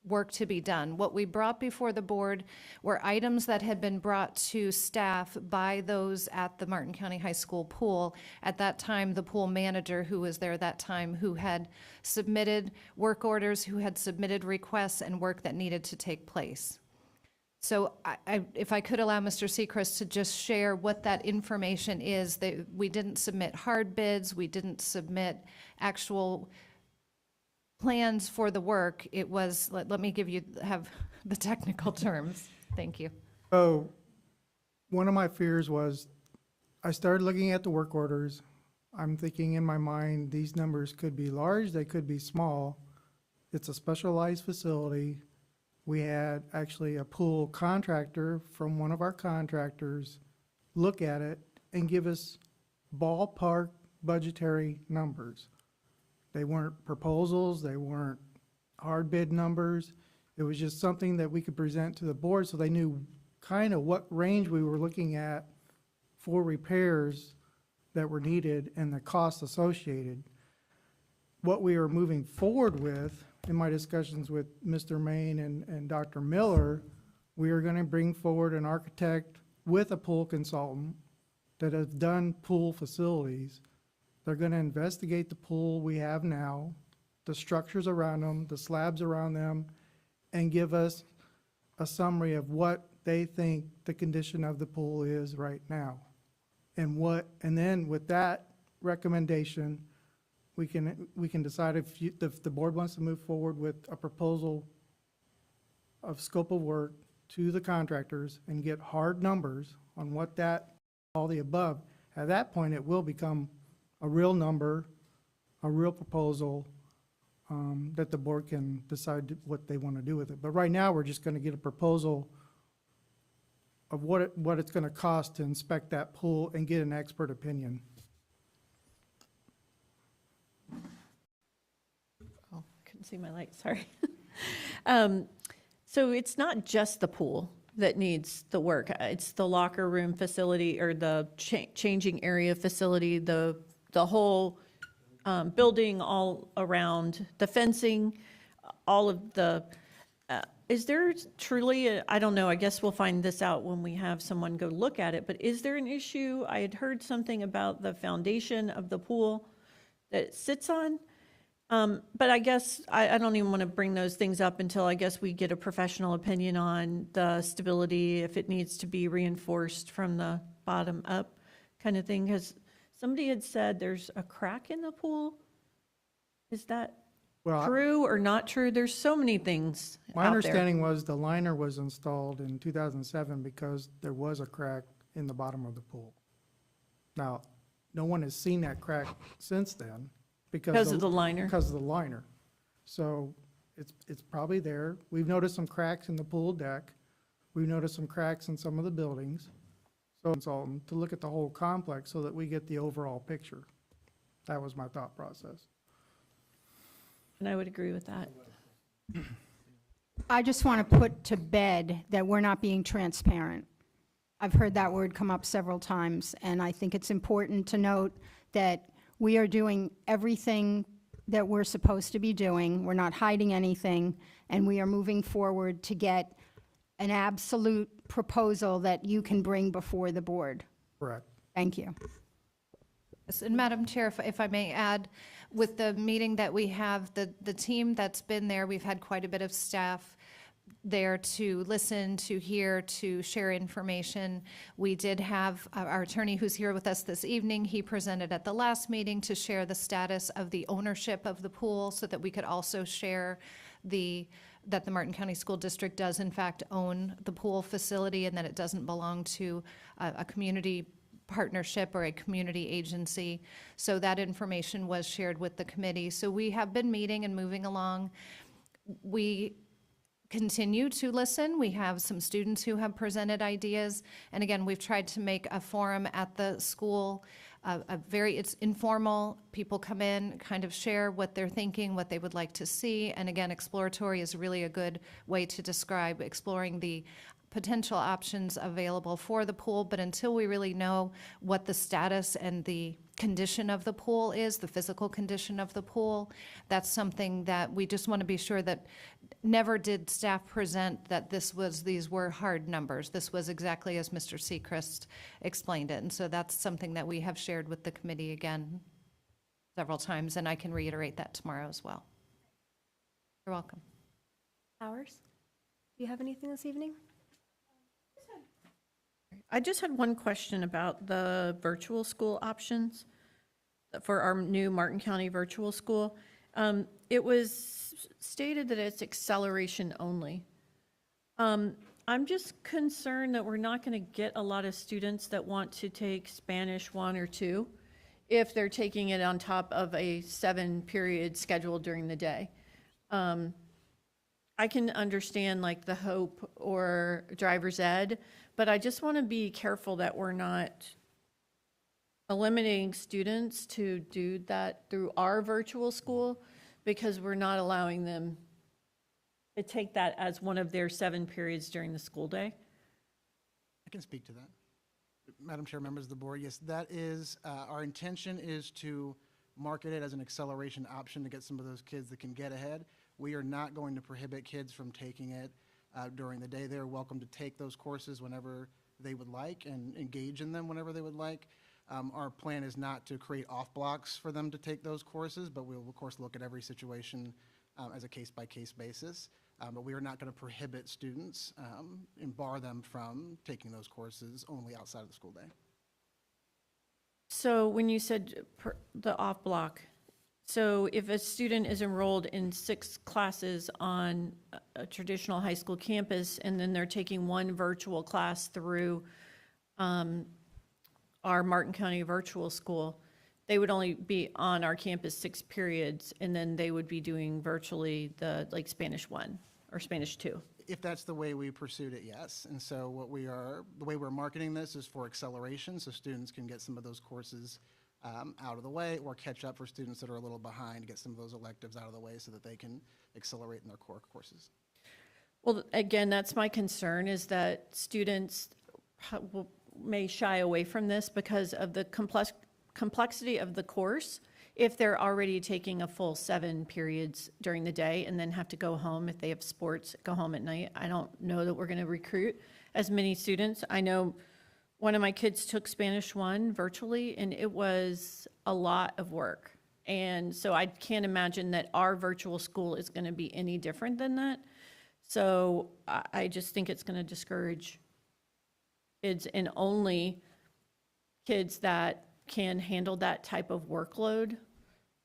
S7: work to be done. What we brought before the board were items that had been brought to staff by those at the Martin County High School pool. At that time, the pool manager who was there at that time, who had submitted work orders, who had submitted requests and work that needed to take place. So if I could allow Mr. Seacrest to just share what that information is, that we didn't submit hard bids, we didn't submit actual plans for the work. It was, let me have the technical terms. Thank you.
S23: So one of my fears was I started looking at the work orders. I'm thinking in my mind, these numbers could be large, they could be small. It's a specialized facility. We had actually a pool contractor from one of our contractors look at it and give us ballpark budgetary numbers. They weren't proposals, they weren't hard bid numbers. It was just something that we could present to the board so they knew kind of what range we were looking at for repairs that were needed and the costs associated. What we were moving forward with, in my discussions with Mr. Main and Dr. Miller, we are going to bring forward an architect with a pool consultant that has done pool facilities. They're going to investigate the pool we have now, the structures around them, the slabs around them, and give us a summary of what they think the condition of the pool is right now. And then with that recommendation, we can decide if the board wants to move forward with a proposal of scope of work to the contractors and get hard numbers on what that, all the above. At that point, it will become a real number, a real proposal that the board can decide what they want to do with it. But right now, we're just going to get a proposal of what it's going to cost to inspect that pool and get an expert opinion.
S16: Oh, couldn't see my light, sorry. So it's not just the pool that needs the work. It's the locker room facility or the changing area facility, the whole building all around, the fencing, all of the, is there truly, I don't know, I guess we'll find this out when we have someone go look at it, but is there an issue? I had heard something about the foundation of the pool that it sits on. But I guess I don't even want to bring those things up until I guess we get a professional opinion on the stability, if it needs to be reinforced from the bottom up kind of thing. Because somebody had said there's a crack in the pool. Is that true or not true? There's so many things
S23: My
S16: out there.
S23: understanding was the liner was installed in 2007 because there was a crack in the bottom of the pool. Now, no one has seen that crack since then.
S16: Because of the liner?
S23: Because of the liner. So it's probably there. We've noticed some cracks in the pool deck. We've noticed some cracks in some of the buildings. So consultant to look at the whole complex so that we get the overall picture. That was my thought process.
S16: And I would agree with that.
S2: I just want to put to bed that we're not being transparent. I've heard that word come up several times, and I think it's important to note that we are doing everything that we're supposed to be doing. We're not hiding anything, and we are moving forward to get an absolute proposal that you can bring before the board.
S23: Correct.
S2: Thank you.
S7: Yes, and Madam Chair, if I may add, with the meeting that we have, the team that's been there, we've had quite a bit of staff there to listen, to hear, to share information. We did have our attorney who's here with us this evening. He presented at the last meeting to share the status of the ownership of the pool so that we could also share that the Martin County School District does in fact own the pool facility and that it doesn't belong to a community partnership or a community agency. So that information was shared with the committee. So we have been meeting and moving along. We continue to listen. We have some students who have presented ideas. And again, we've tried to make a forum at the school, it's informal. People come in, kind of share what they're thinking, what they would like to see. And again, exploratory is really a good way to describe exploring the potential options available for the pool, but until we really know what the status and the condition of the pool is, the physical condition of the pool, that's something that we just want to be sure that never did staff present that these were hard numbers. This was exactly as Mr. Sechrist explained it. And so that's something that we have shared with the committee again several times, and I can reiterate that tomorrow as well. You're welcome.
S1: Powers, do you have anything this evening?
S16: I just had one question about the virtual school options for our new Martin County virtual school. It was stated that it's acceleration only. I'm just concerned that we're not going to get a lot of students that want to take Spanish 1 or 2 if they're taking it on top of a 7-period schedule during the day. I can understand like the Hope or driver's ed, but I just want to be careful that we're not eliminating students to do that through our virtual school because we're not allowing them to take that as one of their 7 periods during the school day.
S23: I can speak to that. Madam Chair, members of the board, yes, that is, our intention is to market it as an acceleration option to get some of those kids that can get ahead. We are not going to prohibit kids from taking it during the day. They're welcome to take those courses whenever they would like and engage in them whenever they would like. Our plan is not to create off blocks for them to take those courses, but we'll of course look at every situation as a case-by-case basis. But we are not going to prohibit students and bar them from taking those courses only outside of the school day.
S16: So when you said the off block, so if a student is enrolled in 6 classes on a traditional high school campus and then they're taking 1 virtual class through our Martin County virtual school, they would only be on our campus 6 periods and then they would be doing virtually the like Spanish 1 or Spanish 2.
S23: If that's the way we pursued it, yes. And so the way we're marketing this is for acceleration, so students can get some of those courses out of the way or catch up for students that are a little behind, get some of those electives out of the way so that they can accelerate in their core courses.
S16: Well, again, that's my concern is that students may shy away from this because of the complexity of the course. if they're already taking a full 7 periods during the day and then have to go home if they have sports, go home at night, I don't know that we're going to recruit as many students. I know one of my kids took Spanish 1 virtually, and it was a lot of work. And so I can't imagine that our virtual school is going to be any different than that. So I just think it's going to discourage kids, and only kids that can handle that type of workload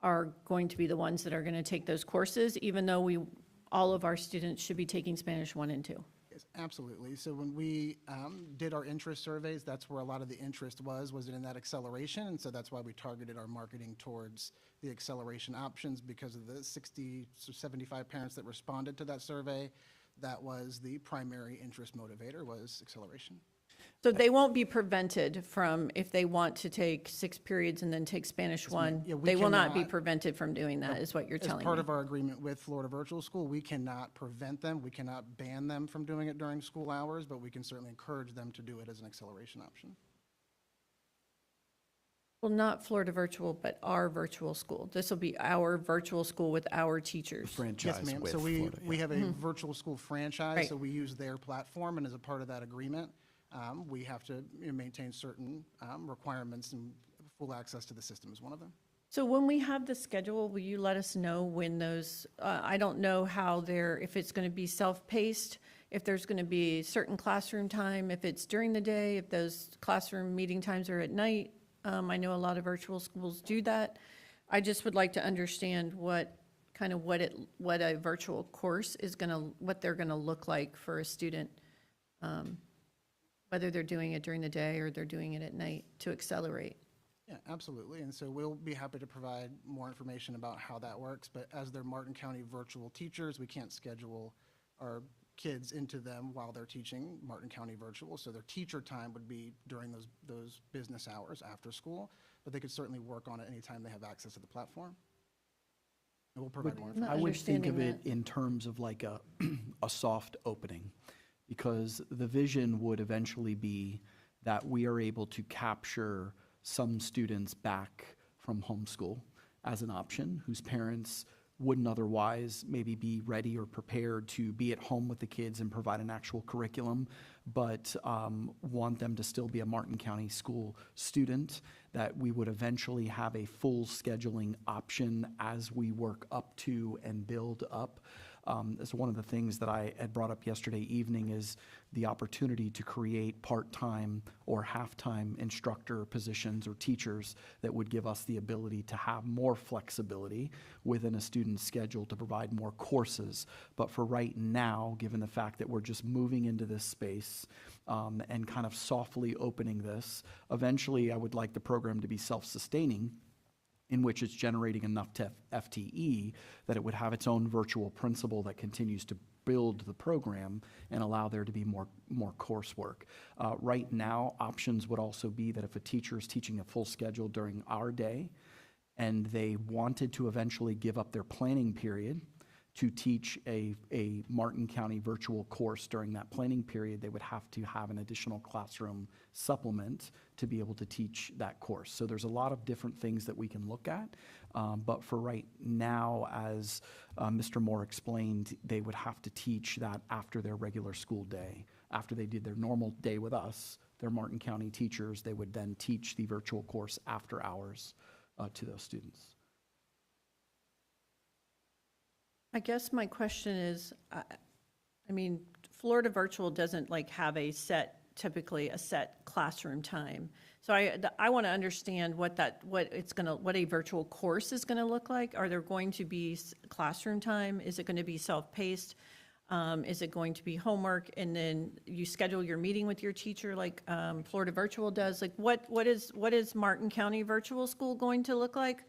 S16: are going to be the ones that are going to take those courses, even though all of our students should be taking Spanish 1 and 2.
S23: Yes, absolutely. So when we did our interest surveys, that's where a lot of the interest was in that acceleration. And so that's why we targeted our marketing towards the acceleration options, because of the 60 to 75 parents that responded to that survey. That was the primary interest motivator, was acceleration.
S16: So they won't be prevented from, if they want to take 6 periods and then take Spanish 1,
S23: Yeah, we
S16: they will not be
S23: cannot-
S16: prevented from doing that, is what you're telling me.
S23: As part of our agreement with Florida Virtual School, we cannot prevent them, we cannot ban them from doing it during school hours, but we can certainly encourage them to do it as an acceleration option.
S16: Well, not Florida Virtual, but our virtual school. This will be our virtual school with our teachers.
S12: Franchise
S23: Yes, ma'am.
S12: with
S23: So
S12: Florida,
S23: we
S12: yeah.
S23: have a virtual school franchise,
S16: Right.
S23: so we use their platform, and as a part of that agreement, we have to maintain certain requirements, and full access to the system is one of them.
S16: So when we have the schedule, will you let us know when those, I don't know how if it's going to be self-paced, if there's going to be certain classroom time, if it's during the day, if those classroom meeting times are at night. I know a lot of virtual schools do that. I just would like to understand what a virtual course is what they're going to look like for a student, whether they're doing it during the day or they're doing it at night to accelerate.
S23: Yeah, absolutely. And so we'll be happy to provide more information about how that works. But as they're Martin County virtual teachers, we can't schedule our kids into them while they're teaching Martin County virtual. So their teacher time would be during those business hours after school, but they could certainly work on it anytime they have access to the platform. And we'll provide more information.
S12: I would think of it in terms of like a soft opening, because the vision would eventually be that we are able to capture some students back from homeschool as an option, whose parents wouldn't otherwise maybe be ready or prepared to be at home with the kids and provide an actual curriculum, but want them to still be a Martin County school student, that we would eventually have a full scheduling option as we work up to and build up. That's one of the things that I had brought up yesterday evening, is the opportunity to create part-time or half-time instructor positions or teachers that would give us the ability to have more flexibility within a student's schedule to provide more courses. But for right now, given the fact that we're just moving into this space and kind of softly opening this, eventually I would like the program to be self-sustaining, in which it's generating enough FTE that it would have its own virtual principal that continues to build the program and allow there to be more coursework. Right now, options would also be that if a teacher is teaching a full schedule during our day and they wanted to eventually give up their planning period to teach a Martin County virtual course during that planning period, they would have to have an additional classroom supplement to be able to teach that course. So there's a lot of different things that we can look at. But for right now, as Mr. Moore explained, they would have to teach that after their regular school day. After they did their normal day with us, their Martin County teachers, they would then teach the virtual course after hours to those students.
S16: I guess my question is, I mean, Florida Virtual doesn't have typically a set classroom time. So I want to understand what a virtual course is going to look like. Are there going to be classroom time? Is it going to be self-paced? Is it going to be homework and then you schedule your meeting with your teacher like Florida Virtual does? What is Martin County Virtual School going to look like?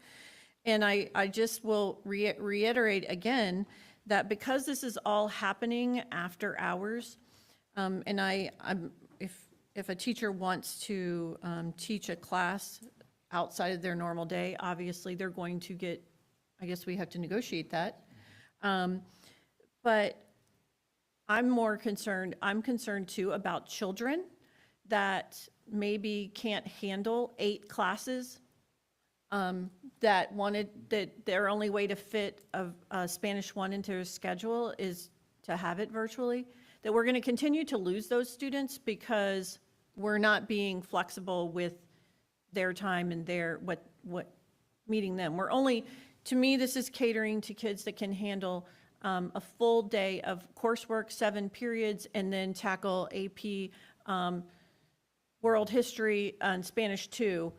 S16: And I just will reiterate again that because this is all happening after hours, and if a teacher wants to teach a class outside of their normal day, obviously they're going to get, I guess we have to negotiate that. But I'm concerned too about children that maybe can't handle 8 classes that wanted, that their only way to fit a Spanish 1 into their schedule is to have it virtually, that we're going to continue to lose those students because we're not being flexible with their time and their, what meeting them. We're only, to me, this is catering to kids that can handle a full day of coursework, 7 periods, and then tackle AP World History and Spanish 2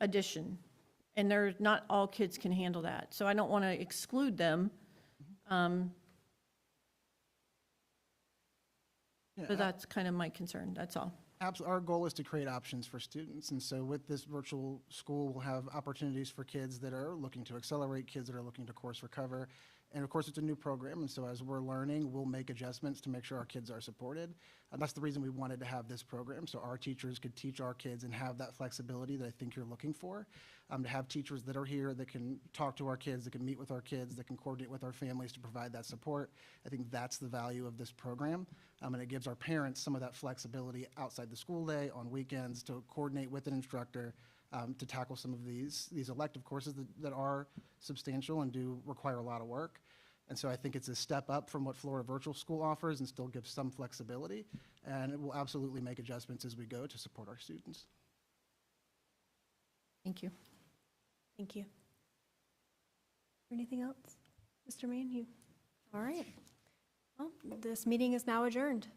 S16: addition. And not all kids can handle that. So I don't want to exclude them. But that's kind of my concern, that's all.
S23: Absolutely. Our goal is to create options for students. And so with this virtual school, we'll have opportunities for kids that are looking to accelerate, kids that are looking to course recover. And of course, it's a new program. And so as we're learning, we'll make adjustments to make sure our kids are supported. And that's the reason we wanted to have this program, so our teachers could teach our kids and have that flexibility that I think you're looking for. To have teachers that are here that can talk to our kids, that can meet with our kids, that can coordinate with our families to provide that support. I think that's the value of this program. And it gives our parents some of that flexibility outside the school day, on weekends, to coordinate with an instructor to tackle some of these elective courses that are substantial and do require a lot of work. And so I think it's a step up from what Florida Virtual School offers and still gives some flexibility. And it will absolutely make adjustments as we go to support our students.
S16: Thank you.
S1: Thank you. Anything else? Mr. Main, you? All right. Well, this meeting is now adjourned.